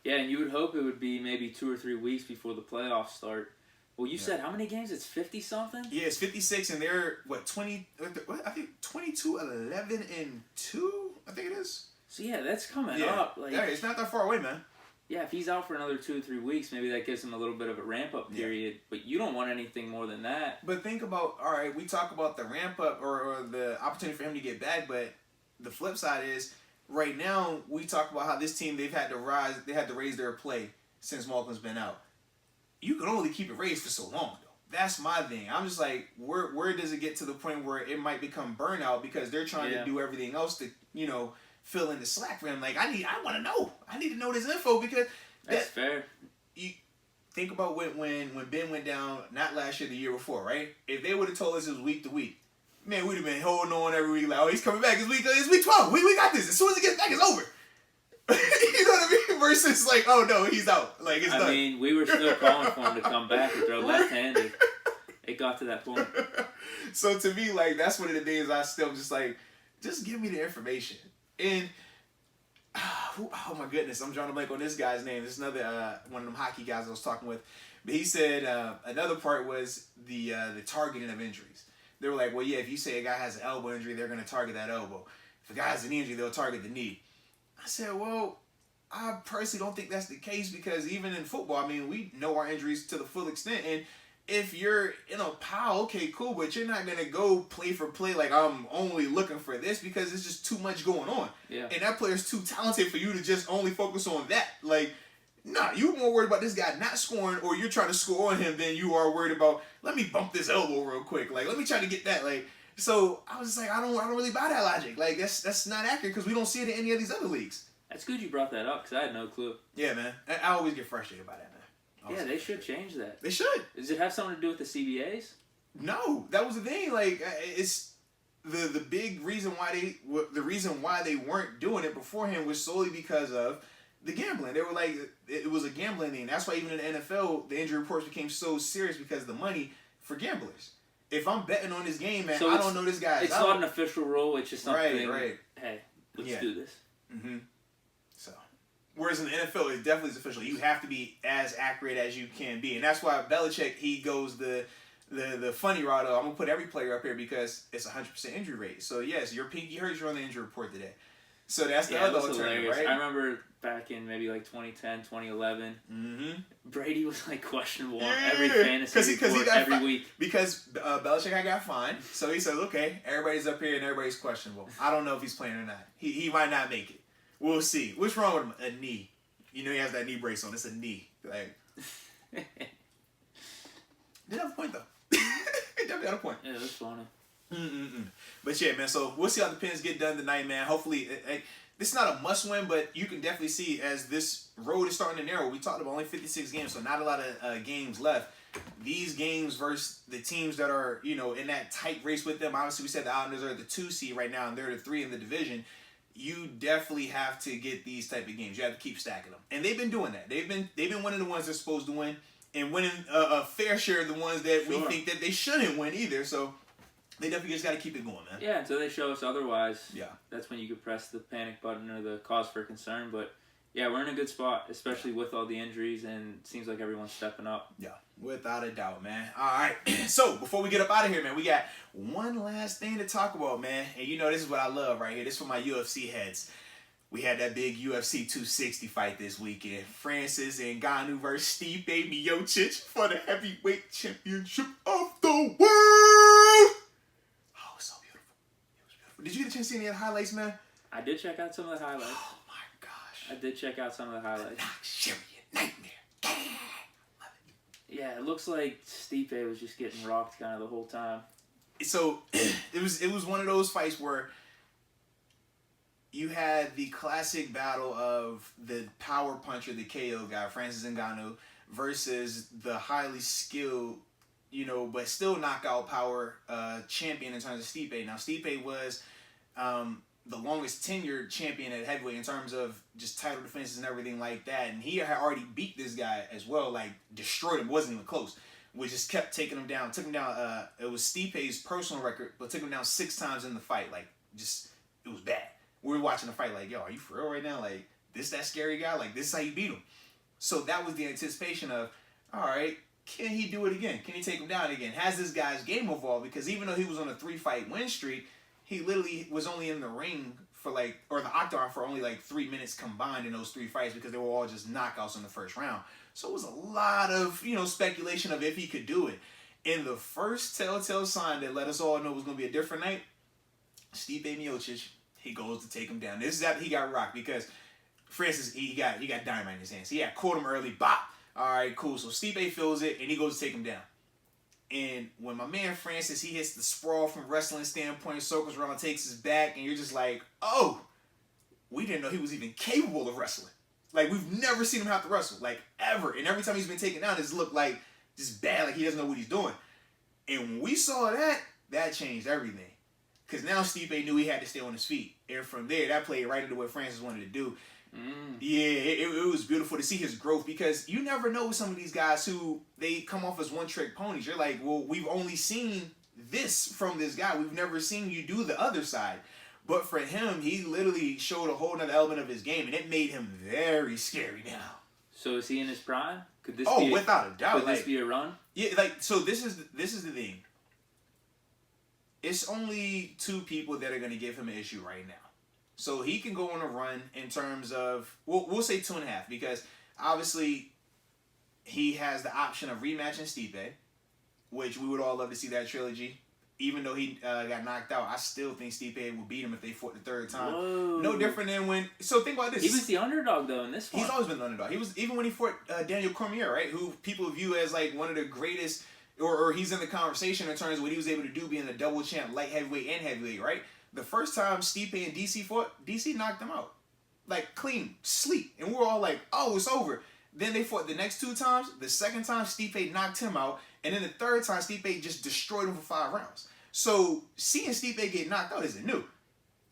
Yeah, and you would hope it would be maybe 2 or 3 weeks before the playoffs start. Well, you said how many games? It's 50-something? Yeah, it's 56, and they're, 20, I think 22, 11, and 2, I think it is. So, yeah, that's coming up. Like, yeah, it's not that far away, man. Yeah, if he's out for another 2 or 3 weeks, maybe that gives him a little bit of a ramp-up period. Yeah. But you don't want anything more than that. But think about, all right, we talk about the ramp-up or the opportunity for him to get back, but the flip side is, right now, we talk about how this team, they had to raise their play since Malcolm's been out. You can only keep it raised for so long, though. That's my thing. I'm just like, where does it get to the point where it might become burnout because they're trying to do everything else to, fill in the slack for him? Like, I want to know. I need to know this info because that's fair. You think about when Ben went down, not last year, the year before, right? If they would have told us it was week to week, man, we'd have been holding on every week like, oh, he's coming back. It's week 12. We got this. As soon as he gets back, it's over. You know what I mean? Versus like, oh no, he's out. Like, it's done. I mean, we were still calling for him to come back and throw left-handed. It got to that point. So to me, like, that's one of the days I still just like, just give me the information. And oh my goodness, I'm drawing a blank on this guy's name. This is another one of them hockey guys I was talking with. But he said another part was the targeting of injuries. They were like, well, yeah, if you say a guy has an elbow injury, they're going to target that elbow. If a guy has a knee injury, they'll target the knee. I said, well, I personally don't think that's the case because even in football, I mean, we know our injuries to the full extent. And if you're in a pile, okay, cool, but you're not going to go play for play like I'm only looking for this because it's just too much going on. Yeah. And that player's too talented for you to just only focus on that. Like, nah, you're more worried about this guy not scoring or you're trying to score on him than you are worried about, let me bump this elbow real quick. Like, let me try to get that. Like, so I was just like, I don't really buy that logic. Like, that's not accurate because we don't see it in any of these other leagues. That's good you brought that up because I had no clue. Yeah, man. I always get frustrated by that, man. Yeah, they should change that. They should. Does it have something to do with the CBAs? No, that was the thing. Like, it's the big reason why they weren't doing it beforehand was solely because of the gambling. They were like, it was a gambling thing. That's why even in the NFL, the injury reports became so serious because of the money for gamblers. If I'm betting on this game, man, so I don't know this guy. It's not an official rule. It's just something. Right. Hey, let's do this. Mm-hmm. So, Whereas in the NFL, it definitely is official. You have to be as accurate as you can be. And that's why Belichick, he goes the funny route of, I'm going to put every player up here because it's 100% injury rate. So, yes, your pinky hurts, you're on the injury report today. So that's the other alternative, right? I remember back in maybe like 2010, 2011, Brady was like questionable on every fantasy report every week. Because Belichick got fined. So he said, okay, everybody's up here and everybody's questionable. I don't know if he's playing or not. He might not make it. We'll see. What's wrong with him? A knee. You know he has that knee brace on. It's a knee. Like, did have a point, though. He definitely had a point. Yeah, that's funny. But yeah, man, so we'll see how the Pens get done tonight, man. Hopefully, this is not a must-win, but you can definitely see as this road is starting to narrow. We talked about only 56 games, so not a lot of games left. These games versus the teams that are, you know, in that tight race with them. Obviously, we said the Islanders are the 2 seed right now, and they're the 3 in the division. You definitely have to get these type of games. You have to keep stacking them, and they've been doing that. They've been winning the ones they're supposed to win, and winning a fair share of the ones that we think that they shouldn't win either. So they definitely just got to keep it going, man. Yeah, until they show us otherwise. Yeah, that's when you could press the panic button or the cause for concern. But yeah, we're in a good spot, especially with all the injuries, and it seems like everyone's stepping up. Yeah, without a doubt, man. All right, so before we get up out of here, man, we got one last thing to talk about, man. And you know this is what I love right here. This is for my UFC heads. We had that big UFC 260 fight this weekend. Francis Ngannou versus Stipe Miocic for the heavyweight championship of the world. Oh, it's so beautiful. It was beautiful. Did you get a chance to see any of the highlights, man? I did check out some of the highlights. Oh, my gosh. I did check out some of the highlights. Nigerian nightmare. Love it. Yeah, it looks like Stipe was just getting rocked kind of the whole time. So, it was one of those fights where you had the classic battle of the power puncher, the KO guy, Francis Ngannou, versus the highly skilled, you know, but still knockout power champion in terms of Stipe. Now, Stipe was the longest tenured champion at heavyweight in terms of just title defenses and everything like that. And he had already beat this guy as well, like destroyed him, wasn't even close. We just kept taking him down. Took him down, it was Stipe's personal record, but took him down 6 times in the fight. Like, just, it was bad. We were watching the fight like, yo, are you for real right now? Like, this that scary guy? Like, this is how you beat him. So that was the anticipation of, all right, can he do it again? Can he take him down again? Has this guy's game evolved? Because even though he was on a 3-fight win streak, he literally was only in the ring for or the octagon for only 3 minutes combined in those 3 fights because they were all just knockouts in the first round. So it was a lot of, speculation of if he could do it. And the first telltale sign that let us all know it was going to be a different night, Stipe Miocic, he goes to take him down. This is after he got rocked because Francis, he got dynamite in his hands. He had caught him early, bop. All right, cool. So Stipe feels it, and he goes to take him down. And when my man Francis, he hits the sprawl from wrestling standpoint, circles around, takes his back, and you're just like, oh, we didn't know he was even capable of wrestling. Like, we've never seen him have to wrestle, ever. And every time he's been taken down, it's looked like just bad, like he doesn't know what he's doing. And when we saw that, that changed everything. Because now Stipe knew he had to stay on his feet. And from there, that played right into what Francis wanted to do. Yeah, it was beautiful to see his growth because you never know some of these guys who they come off as one-trick ponies. You're like, well, we've only seen this from this guy. We've never seen you do the other side. But for him, he literally showed a whole other element of his game, and it made him very scary now. So is he in his prime? Could this be without a doubt. Could this be a run? Yeah, so this is the thing. It's only 2 people that are going to give him an issue right now. So he can go on a run in terms of, we'll say 2.5, because obviously he has the option of rematching Stipe, which we would all love to see that trilogy. Even though he got knocked out, I still think Stipe would beat him if they fought the 3rd time. Whoa. No different than when, so think about this. He was the underdog though in this one. He's always been the underdog. He was, even when he fought Daniel Cormier, right? Who people view as one of the greatest, or he's in the conversation in terms of what he was able to do being a double champ, light heavyweight and heavyweight, right? The first time Stipe and DC fought, DC knocked him out. Clean, sleep. And we were all like, oh, it's over. Then they fought the next 2 times. The second time, Stipe knocked him out. And then the 3rd time, Stipe just destroyed him for 5 rounds. So seeing Stipe get knocked out isn't new.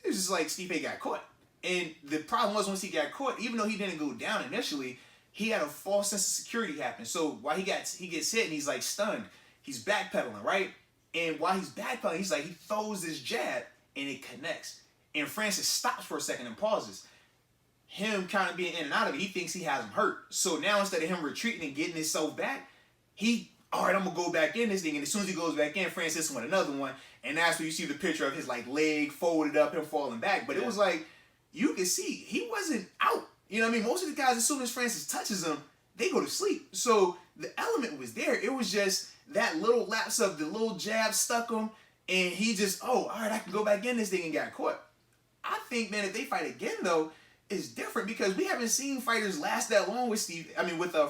It was just like Stipe got caught. And the problem was once he got caught, even though he didn't go down initially, he had a false sense of security happen. So while he gets hit and he's stunned, he's backpedaling, right? And while he's backpedaling, he throws this jab and it connects. And Francis stops for a second and pauses. him kind of being in and out of it, he thinks he has him hurt. So now instead of him retreating and getting himself back, all right, I'm going to go back in this thing. And as soon as he goes back in, Francis won another one. And that's where you see the picture of his like leg folded up, him falling back. But it was like, you can see he wasn't out. You know what I mean? Most of the guys, as soon as Francis touches them, they go to sleep. So the element was there. It was just that little lapse of the little jab stuck him. And he just, all right, I can go back in this thing and got caught. I think, man, if they fight again, though, it's different because we haven't seen fighters last that long with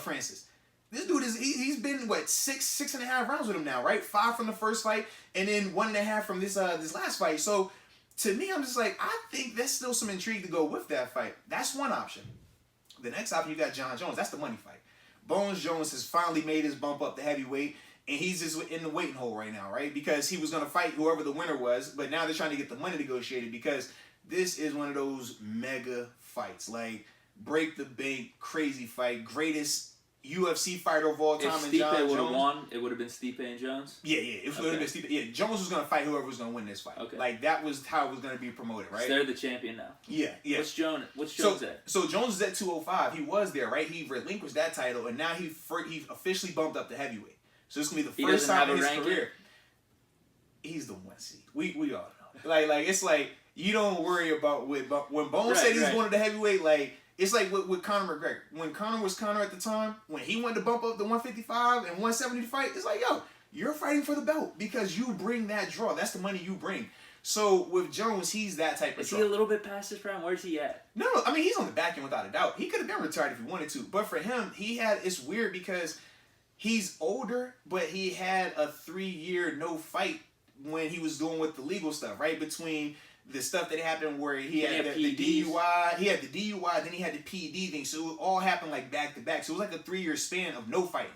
Francis. This dude he's been what 6.5 rounds with him now, right? 5 from the first fight, and then 1.5 from this last fight. So to me, I'm just like, I think there's still some intrigue to go with that fight. That's one option. The next option, you got John Jones. That's the money fight. Bones Jones has finally made his bump up to heavyweight, and he's just in the waiting hole right now, right? Because he was going to fight whoever the winner was, but now they're trying to get the money negotiated because this is one of those mega fights, like break the bank, crazy fight, greatest UFC fighter of all time. If Stipe would have won, it would have been Stipe and Jones? Yeah, it would have been Stipe. Yeah, Jones was going to fight whoever was going to win this fight. Okay. Like, that was how it was going to be promoted, right? So they're the champion now. Yeah. What's Jones at? So Jones is at 205. He was there, right? He relinquished that title, and now he officially bumped up to heavyweight. So this is going to be the first time in his career. He's the one seed. We all know. Like it's like, you don't worry about when Bones said he's going to the heavyweight, like, it's like with Conor McGregor. When Conor was Conor at the time, when he wanted to bump up the 155 and 170 to fight, it's like, yo, you're fighting for the belt because you bring that draw. That's the money you bring. So with Jones, he's that type of draw. Is he a little bit past his prime? Where's he at? No, I mean, he's on the back end without a doubt. He could have been retired if he wanted to. But for him, it's weird because he's older, but he had a 3-year no fight when he was doing with the legal stuff, right? Between the stuff that happened where he had the DUI, then he had the PD thing. So it all happened like back to back. So it was like a 3-year span of no fighting.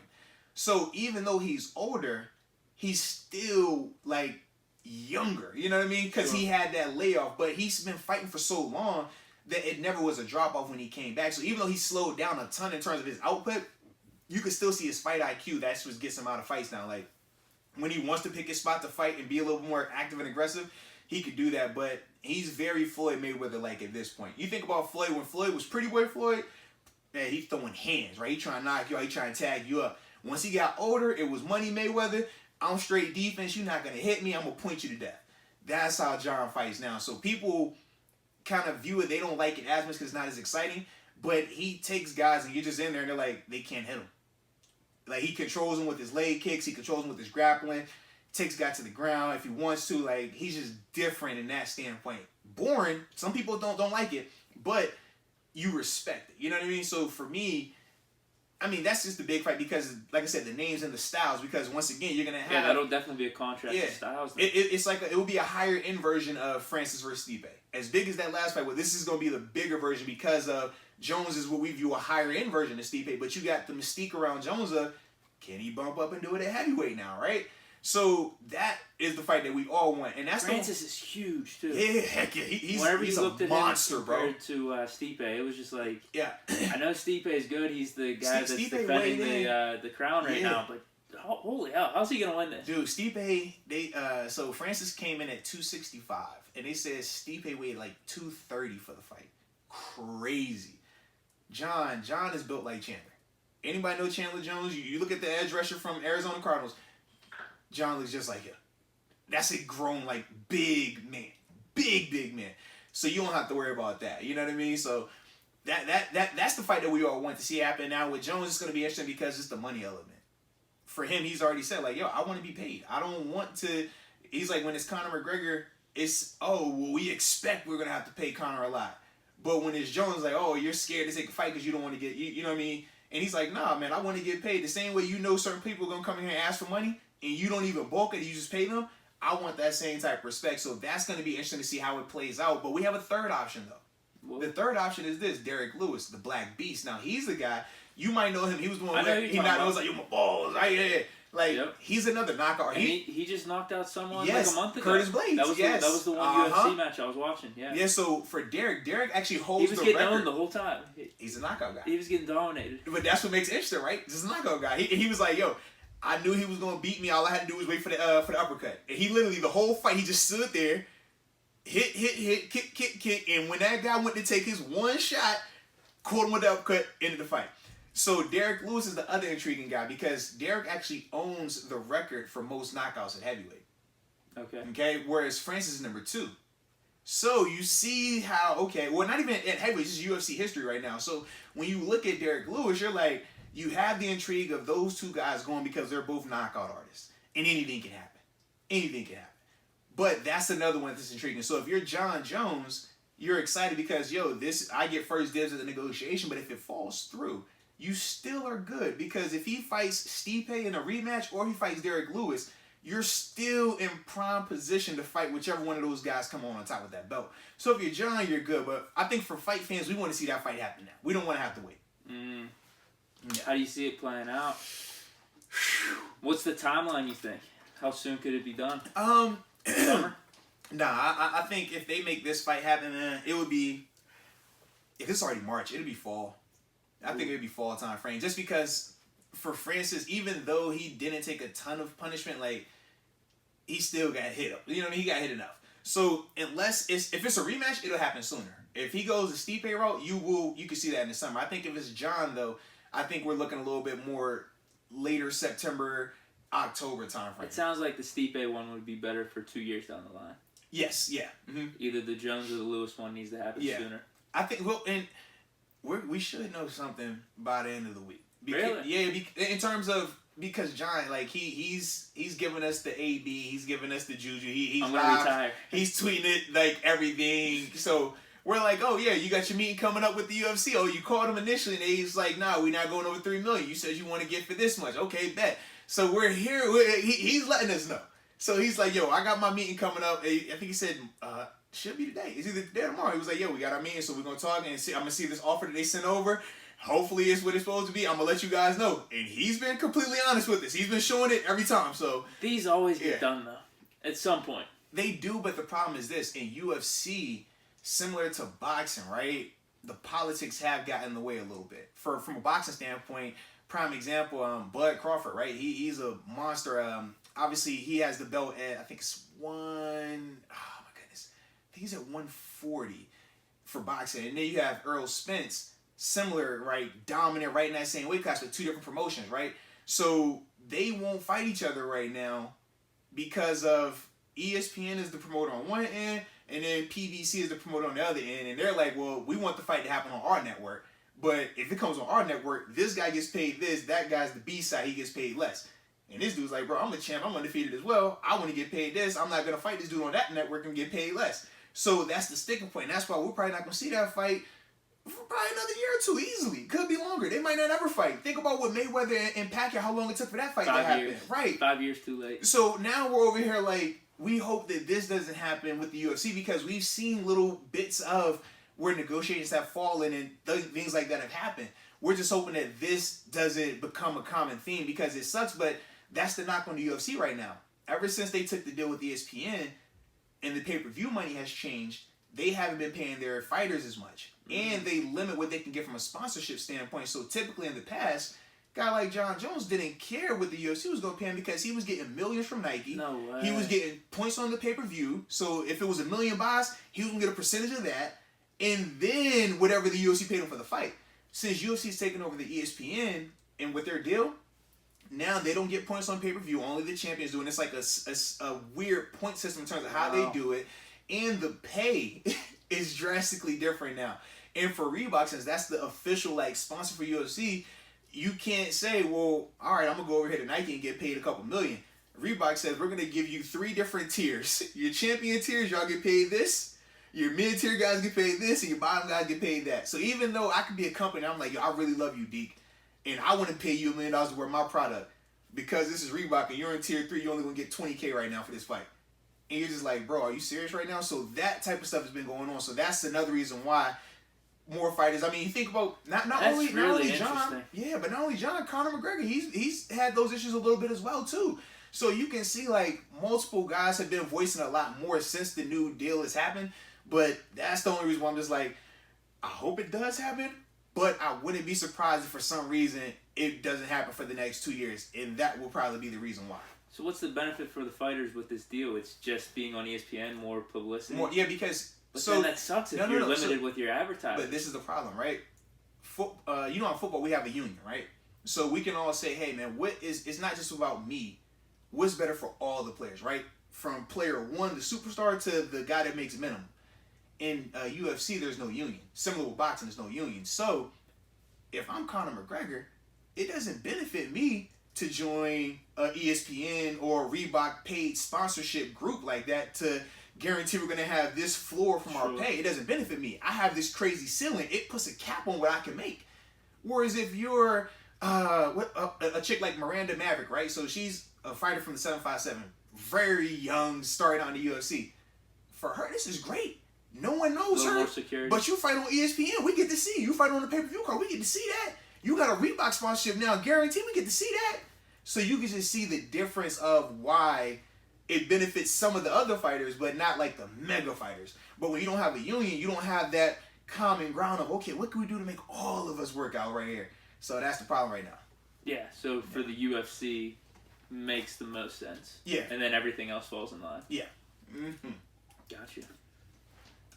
So even though he's older, he's still like younger. You know what I mean? Because he had that layoff, but he's been fighting for so long that it never was a drop off when he came back. So even though he slowed down a ton in terms of his output, you could still see his fight IQ. That's what gets him out of fights now. Like when he wants to pick his spot to fight and be a little more active and aggressive, he could do that, but he's very Floyd Mayweather-like at this point. You think about Floyd, when Floyd was Pretty Boy Floyd, man, he's throwing hands, right? He trying to knock you out, he trying to tag you up. Once he got older, it was Money Mayweather. I'm straight defense, you're not going to hit me, I'm going to point you to death. That's how John fights now. So people kind of view it, they don't like it as much because it's not as exciting, but he takes guys and you're just in there and they're like, they can't hit him. Like, he controls them with his leg kicks, he controls them with his grappling, takes guy to the ground if he wants to. Like, he's just different in that standpoint. Boring. Some people don't like it, but you respect it. You know what I mean? So for me, I mean, that's just the big fight because, like I said, the names and the styles. Because once again, you're gonna have that'll definitely be a contrast to styles. It's like it will be a higher end version of Francis versus Stipe. As big as that last fight, well, this is gonna be the bigger version because of Jones is what we view a higher end version of Stipe. But you got the mystique around Jones of, can he bump up and do it at heavyweight now, right? So that is the fight that we all want, and that's Francis is huge too. Yeah, heck yeah, he's you looked a at monster, him bro. Compared to Stipe, it was just like, yeah. I know Stipe is good. He's the guy that's Stipe defending the crown right now. But holy hell, how's he gonna win this? Dude, Stipe, so Francis came in at 265, and they said Stipe weighed like 230 for the fight. Crazy. John is built like Chandler. Anybody know Chandler Jones? You look at the edge rusher from Arizona Cardinals. John looks just like him. That's a grown, like, big man. Big man. So you don't have to worry about that. You know what I mean? So that's the fight that we all want to see happen. Now with Jones, it's going to be interesting because it's the money element. For him, he's already said, like, yo, I want to be paid. I don't want to. He's like, when it's Conor McGregor, it's, we expect we're going to have to pay Conor a lot. But when it's Jones, like, you're scared to take a fight because you don't want to get, you know what I mean? And he's like, nah, man, I want to get paid. The same way certain people are going to come in here and ask for money, and you don't even bulk it, you just pay them, I want that same type of respect. So that's going to be interesting to see how it plays out. But we have a third option, though. Well, the third option is this, Derek Lewis, the Black Beast. Now, he's the guy, you might know him. He was the one where he was like, yo, my balls, right? Yeah. Like, he's another knockout. He just knocked out someone like a month ago. Curtis Blades, that was the one UFC match I was watching, Yeah, so for Derek actually holds the record. He was getting owned the whole time. He's a knockout guy. He was getting dominated. But that's what makes it interesting, right? This is a knockout guy. He was like, yo, I knew he was going to beat me. All I had to do was wait for the uppercut. And he literally, the whole fight, he just stood there, hit, kick. And when that guy went to take his one shot, caught him with the uppercut, ended the fight. So Derek Lewis is the other intriguing guy because Derek actually owns the record for most knockouts at heavyweight. Okay. Whereas Francis is number 2. So you see how, well, not even at heavyweight, it's just UFC history right now. So when you look at Derek Lewis, you're like, you have the intrigue of those two guys going because they're both knockout artists. And anything can happen. Anything can happen. But that's another one that's intriguing. So if you're John Jones, you're excited because, I get first dibs at the negotiation, but if it falls through, you still are good. Because if he fights Stipe in a rematch or he fights Derek Lewis, you're still in prime position to fight whichever one of those guys come on top of that belt. So if you're John, you're good. But I think for fight fans, we want to see that fight happen now. We don't want to have to wait. Yeah. How do you see it playing out? What's the timeline, you think? How soon could it be done? Summer? Nah, I think if they make this fight happen, it would be... If it's already March, it'll be fall. I think it'd be fall time frame. Just because... For Francis, even though he didn't take a ton of punishment, like, he still got hit up. You know what I mean? He got hit enough. So, if it's a rematch, it'll happen sooner. If he goes the Stipe route, you can see that in the summer. I think if it's John, though, I think we're looking a little bit more later September, October time frame. It sounds like the Stipe one would be better for 2 years down the line. Yes, yeah. Mm-hmm. Either the Jones or the Lewis one needs to happen sooner. I think, and we should know something by the end of the week. Really? Yeah, in terms of, because John, like, he's giving us the AB, he's giving us the juju, he's I'm gonna retire. He's tweeting it, like, everything. So we're like, oh yeah, you got your meeting coming up with the UFC. Oh, you called him initially, and he's like, nah, we're not going over $3 million. You said you want to get for this much. Okay, bet. So we're here. He's letting us know. So he's like, yo, I got my meeting coming up. I think he said, should be today. It's either today or tomorrow. He was like, yo, we got our meeting, so we're gonna talk and see. I'm gonna see this offer that they sent over. Hopefully it's what it's supposed to be. I'm going to let you guys know. And he's been completely honest with this. He's been showing it every time. So these always get done, though, at some point. They do, but the problem is this. In UFC, similar to boxing, right, the politics have gotten in the way a little bit. From a boxing standpoint, prime example, Bud Crawford, right? He's a monster. Obviously, he has the belt at, I think it's I think he's at 140 for boxing. And then you have Earl Spence. Similar, right? Dominant, right in that same weight class with 2 different promotions, right? So they won't fight each other right now because of ESPN is the promoter on one end and then PBC is the promoter on the other end. And they're like, well, we want the fight to happen on our network. But if it comes on our network, this guy gets paid this, that guy's the B side, he gets paid less. And this dude's like, bro, I'm a champ, I'm undefeated as well. I want to get paid this. I'm not going to fight this dude on that network and get paid less. So that's the sticking point. And that's why we're probably not going to see that fight for probably another year or 2 easily. Could be longer. They might not ever fight. Think about what Mayweather and Pacquiao, how long it took for that fight to happen. Years. Right. 5 years too late. So now we're over here like, we hope that this doesn't happen with the UFC because we've seen little bits of where negotiations have fallen and things like that have happened. We're just hoping that this doesn't become a common theme because it sucks, but that's the knock on the UFC right now. Ever since they took the deal with ESPN and the pay-per-view money has changed, they haven't been paying their fighters as much. And they limit what they can get from a sponsorship standpoint. So typically in the past, a guy like John Jones didn't care what the UFC was going to pay him because he was getting millions from Nike. No way. He was getting points on the pay-per-view. So if it was $1 million buys, he was going to get a percentage of that. And then whatever the UFC paid him for the fight. Since UFC's taken over the ESPN and with their deal, now they don't get points on pay-per-view. Only the champions do. And it's like a weird point system in terms of how they do it. And the pay is drastically different now. And for Reebok, since that's the official like sponsor for UFC, you can't say, well, all right, I'm going to go over here to Nike and get paid a couple million. Reebok says, we're going to give you 3 different tiers. Your champion tiers, y'all get paid this. Your mid-tier guys get paid this. And your bottom guys get paid that. So even though I could be a company, I'm like, yo, I really love you, Deke. And I want to pay you $1 million to wear my product. Because this is Reebok and you're in tier 3, you're only going to get $20K right now for this fight. And you're just like, bro, are you serious right now? So that type of stuff has been going on. So that's another reason why more fighters. I mean, you think about not only John, but not only John, Conor McGregor. He's had those issues a little bit as well too. So you can see like multiple guys have been voicing a lot more since the new deal has happened. But that's the only reason why I'm just like, I hope it does happen. But I wouldn't be surprised if for some reason it doesn't happen for the next 2 years, and that will probably be the reason why. So what's the benefit for the fighters with this deal? It's just being on ESPN, more publicity? Because... But then that sucks if you're limited with your advertising. But this is the problem, right? in football we have a union, right? So we can all say, hey man, it's not just about me. What's better for all the players, right? From player one, the superstar, to the guy that makes minimum. In UFC, there's no union. Similar with boxing, there's no union. So if I'm Conor McGregor, it doesn't benefit me to join a ESPN or Reebok paid sponsorship group like that to guarantee we're going to have this floor from our pay. It doesn't benefit me. I have this crazy ceiling. It puts a cap on what I can make. Whereas if you're a chick like Miranda Maverick, right? So she's a fighter from the 757, very young, started on the UFC. For her, this is great. No one knows her, but you fight on ESPN. We get to see you fight on the pay-per-view card. We get to see that. You got a Reebok sponsorship now, guaranteed. We get to see that. So you can just see the difference of why it benefits some of the other fighters, but not like the mega fighters. But when you don't have a union, you don't have that common ground of, okay, what can we do to make all of us work out right here? So that's the problem right now. Yeah, so for the UFC, makes the most sense. Yeah. And then everything else falls in line. Yeah. Mm-hmm. Gotcha.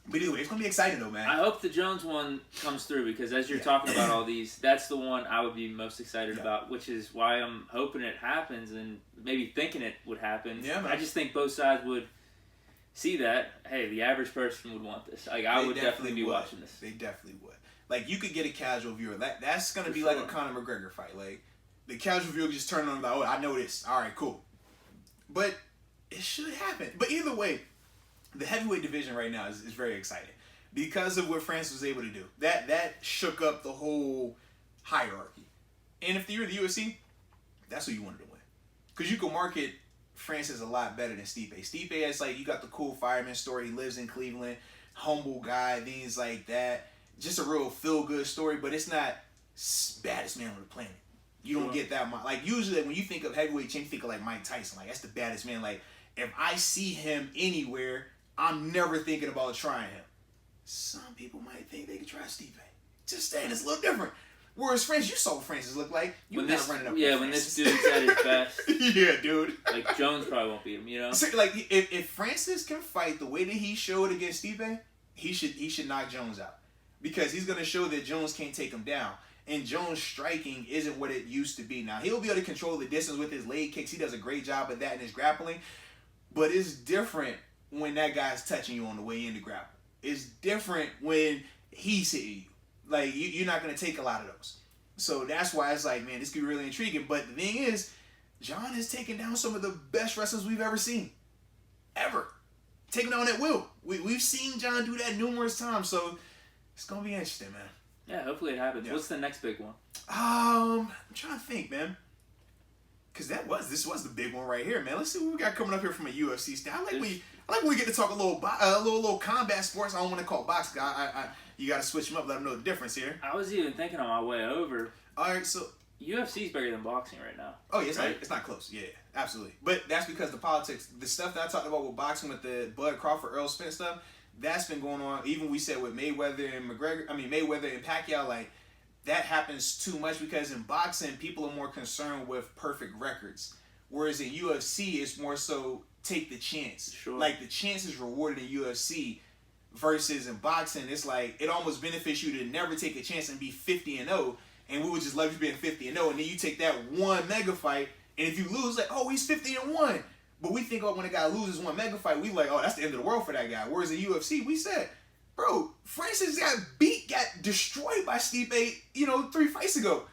But anyway, it's going to be exciting though, man. I hope the Jones one comes through, because as you're talking about all these, that's the one I would be most excited about, which is why I'm hoping it happens and maybe thinking it would happen. Yeah, man. I just think both sides would see that, hey, the average person would want this. Like, I would definitely be watching this. They definitely would. Like, you could get a casual viewer. That's going to be like a Conor McGregor fight. Like, the casual viewer just turn on like, oh, I know this. All right, cool. But it should happen. But either way, the heavyweight division right now is very exciting because of what Francis was able to do. That shook up the whole hierarchy. And if you're the UFC, that's who you wanted to win. Because you can market Francis a lot better than Stipe. Stipe is like, you got the cool fireman story. He lives in Cleveland. Humble guy, things like that. Just a real feel-good story, but it's not baddest man on the planet. You don't get that. Like, usually when you think of heavyweight champ, you think of like Mike Tyson. Like, that's the baddest man. Like, if I see him anywhere, I'm never thinking about trying him. Some people might think they could try Stipe. Just saying, it's a little different. Whereas Francis, you saw what Francis looked like. You're not running up. Yeah, when this dude's at his best. Yeah, dude. Like, Jones probably won't beat him, you know? So, like, if Francis can fight the way that he showed against Stipe, he should knock Jones out. Because he's going to show that Jones can't take him down. And Jones' striking isn't what it used to be. Now, he'll be able to control the distance with his leg kicks. He does a great job at that in his grappling. But it's different when that guy's touching you on the way in to grapple. It's different when he's hitting you. Like, you're not going to take a lot of those. So that's why it's like, man, this could be really intriguing. But the thing is, John has taken down some of the best wrestlers we've ever seen. Ever. Taking down at will. We've seen John do that numerous times. So it's going to be interesting, man. Yeah, hopefully it happens. Yeah. What's the next big one? I'm trying to think, man. Because this was the big one right here, man. Let's see what we got coming up here from a UFC style. I like when we get to talk a little combat sports. I don't want to call boxing. You got to switch them up, let them know the difference here. I was even thinking on my way over. All right, so UFC's bigger than boxing right now. Oh, yeah, it's not close. Yeah, absolutely. But that's because the politics, the stuff that I talked about with boxing, with the Bud Crawford, Earl Spence stuff, that's been going on. Even we said with Mayweather and Pacquiao, like, that happens too much because in boxing, people are more concerned with perfect records. Whereas in UFC, it's more so take the chance. Sure. Like, the chance is rewarded in UFC versus in boxing, it's like, it almost benefits you to never take a chance and be 50-0, and we would just love you being 50-0, and then you take that one mega fight, and if you lose, like, oh, he's 50-1. But we think, oh, when a guy loses one mega fight, we like, oh, that's the end of the world for that guy. Whereas in UFC, we said, bro, Francis got destroyed by Stipe, 3 fights ago.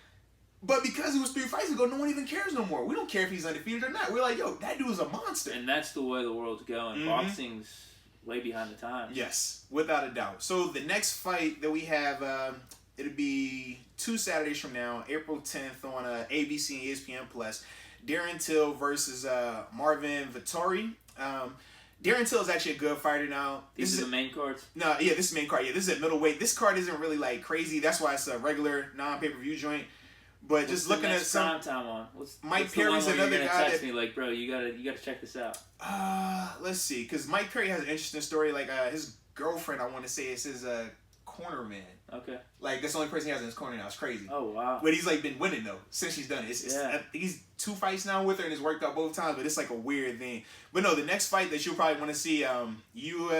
But because it was 3 fights ago, no one even cares no more. We don't care if he's undefeated or not. We're like, yo, that dude is a monster. And that's the way the world's going. Mm-hmm. Boxing's way behind the times. Yes, without a doubt. So the next fight that we have, it'll be 2 Saturdays from now, April 10th on ABC and ESPN+. Darren Till versus Marvin Vettori. Darren Till is actually a good fighter now. These are the main cards? No, yeah, this is the main card. Yeah, this is at middleweight. This card isn't really like crazy. That's why it's a regular non-pay-per-view joint. But what's just looking at some prime time on? Mike Perry's another guy. Text me like, bro, you gotta check this out. Let's see, because Mike Perry has an interesting story. Like his girlfriend, I want to say, is his corner man. Okay. Like, that's the only person he has in his corner now. It's crazy. Oh, wow. But he's like been winning though since she's done it. He's 2 fights now with her and it's worked out both times. But it's like a weird thing. But no, the next fight that you'll probably want to see, UFC.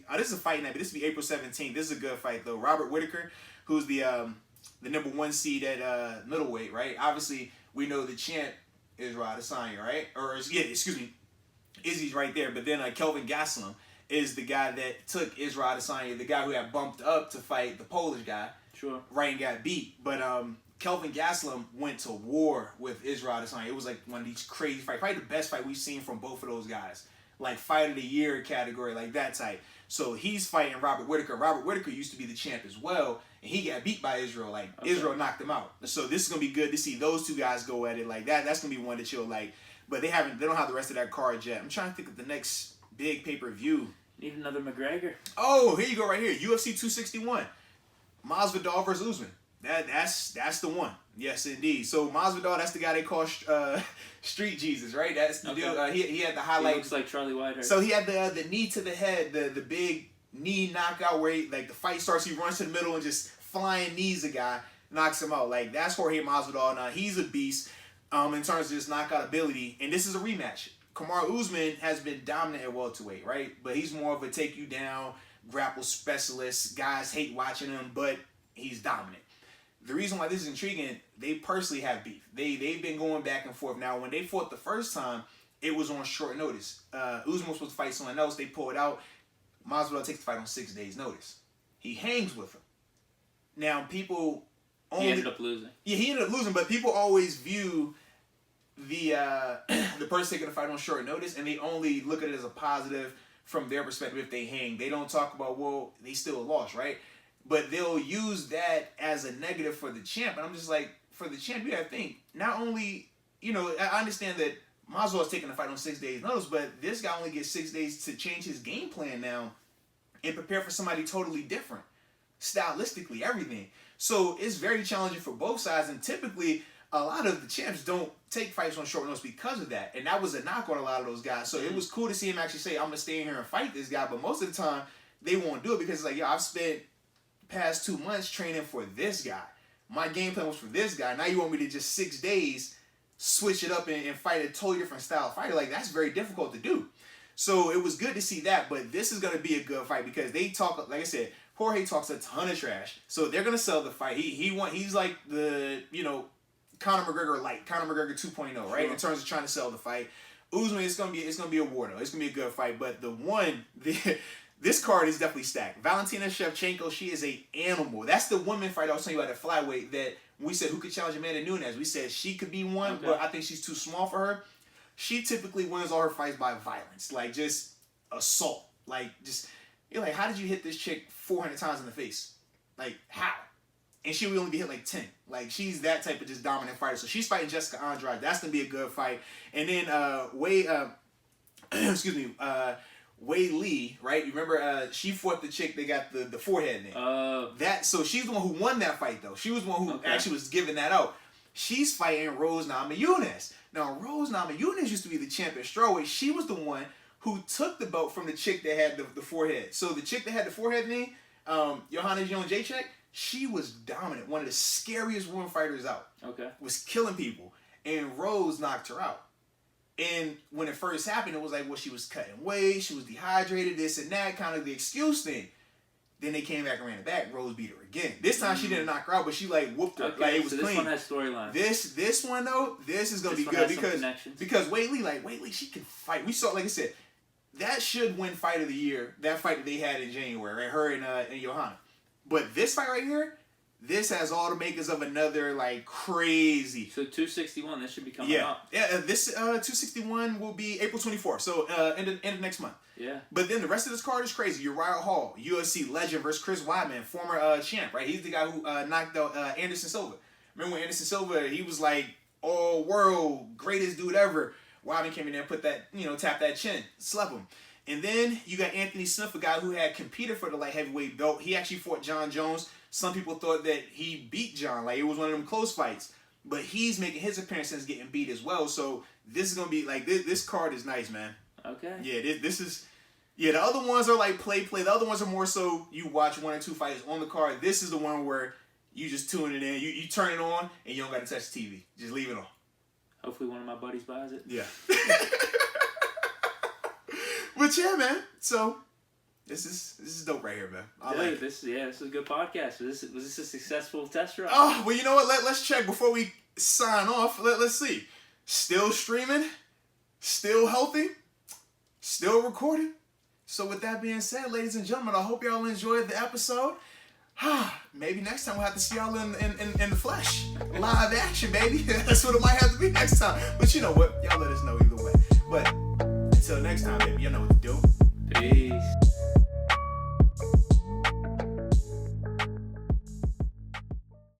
Oh, this is a fight night, but this will be April 17th. This is a good fight though. Robert Whitaker who's the number 1 seed at middleweight, right? Obviously, we know the champ is Israel Adesanya, right? Izzy's right there. But then Kelvin Gastelum is the guy that took Israel Adesanya, the guy who had bumped up to fight the Polish guy, Sure. right, and got beat. But Kelvin Gastelum went to war with Israel Adesanya. It was like one of these crazy fights. Probably the best fight we've seen from both of those guys. Like fight of the year category, like that type. So he's fighting Robert Whittaker. Robert Whittaker used to be the champ as well, and he got beat by Israel. Like Israel knocked him out. So this is gonna be good to see those two guys go at it like that. That's gonna be one that you'll like. But they don't have the rest of that card yet. I'm trying to think of the next big pay-per-view. Need another McGregor. Oh, here you go right here. UFC 261. Masvidal versus Usman. That's the one. Yes, indeed. So Masvidal, that's the guy they call Street Jesus, right? That's the dude. He had the highlight. He looks like Charlie Whitehurst. So he had the knee to the head, the big knee knockout where he, like the fight starts, he runs to the middle and just flying knees a guy, knocks him out. Like that's Jorge Masvidal. Now he's a beast in terms of his knockout ability, and this is a rematch. Kamaru Usman has been dominant at welterweight, right? But he's more of a take you down, grapple specialist. Guys hate watching him, but he's dominant. The reason why this is intriguing, they personally have beef. They've been going back and forth. Now, when they fought the first time, it was on short notice. Usman was supposed to fight someone else. They pulled out. Masvidal takes the fight on 6 days' notice. He hangs with him. Now, people only... He ended up losing. Yeah, he ended up losing, but people always view the person taking the fight on short notice, and they only look at it as a positive from their perspective if they hang. They don't talk about, well, they still lost, right? But they'll use that as a negative for the champ. And I'm just like, for the champ, you gotta think, not only, I understand that Masvidal's taking the fight on 6 days' notice, but this guy only gets 6 days to change his game plan now and prepare for somebody totally different. Stylistically, everything. So it's very challenging for both sides, and typically a lot of the champs don't take fights on short notice because of that. And that was a knock on a lot of those guys. So it was cool to see him actually say, I'm gonna stay in here and fight this guy, but most of the time they won't do it because it's like, I've spent past 2 months training for this guy. My game plan was for this guy. Now you want me to just 6 days switch it up and fight a totally different style fighter? Like, that's very difficult to do. So it was good to see that, but this is going to be a good fight because they talk, like I said, Jorge talks a ton of trash. So they're going to sell the fight. He's like the, Conor McGregor light, Conor McGregor 2.0, right? Sure. In terms of trying to sell the fight. Usman, it's gonna be a war though. It's gonna be a good fight. But this card is definitely stacked. Valentina Shevchenko, she is a animal. That's the woman fight I was telling you about at flyweight that we said who could challenge Amanda Nunes. We said she could be one, but I think she's too small for her. She typically wins all her fights by violence, like just assault. Like just you're like, how did you hit this chick 400 times in the face? Like how? And she would only be hit like 10. Like, she's that type of just dominant fighter. So she's fighting Jessica Andrade. That's going to be a good fight. And then Wei Lee, right? You remember she fought the chick that got the forehead name. So she's the one who won that fight, though. She was the one who actually was giving that out. She's fighting Rose Namajunas. Now, Rose Namajunas used to be the champ at strawweight. She was the one who took the belt from the chick that had the forehead. So the chick that had the forehead name, Johanna Jędrzejczyk, she was dominant. One of the scariest women fighters out. Okay. Was killing people. And Rose knocked her out. And when it first happened, it was like, well, she was cutting weight, she was dehydrated, this and that, kind of the excuse thing. Then they came back and ran it back. Rose beat her again. This time she didn't knock her out, but she like whooped her. Okay, like it was so clean. This one has storyline. This one though, this is gonna be good because Wei Lee, she can fight. We saw, like I said, that should win fight of the year. That fight that they had in January, right? Her and Johanna. But this fight right here, this has all the makers of another like crazy. So 261, this should be coming up. Yeah, this 261 will be April 24th, so end of next month. Yeah. But then the rest of this card is crazy. Uriah Hall, UFC legend versus Chris Weidman, former champ, right? He's the guy who knocked out Anderson Silva. Remember when Anderson Silva, he was like all world, greatest dude ever. Weidman came in there and put that, tap that chin, slept him. And then you got Anthony Smith, a guy who had competed for the light heavyweight belt. He actually fought John Jones. Some people thought that he beat John, like it was one of them close fights. But he's making his appearance and getting beat as well. So this is gonna be like this card is nice, man. Okay. Yeah, this is. Yeah, the other ones are like play. The other ones are more so you watch 1 or 2 fights on the card. This is the one where you just tune it in. You turn it on and you don't got to touch the TV. Just leave it on. Hopefully one of my buddies buys it. Yeah. But yeah, man. So This is dope right here, man. This is a good podcast. Was this a successful test run? Oh, well, you know what? Let's check before we sign off. Let's see. Still streaming, still healthy, still recording. So with that being said, ladies and gentlemen, I hope y'all enjoyed the episode. Maybe next time we'll have to see y'all in the flesh. Live action, baby. That's what it might have to be next time. But you know what? Y'all let us know.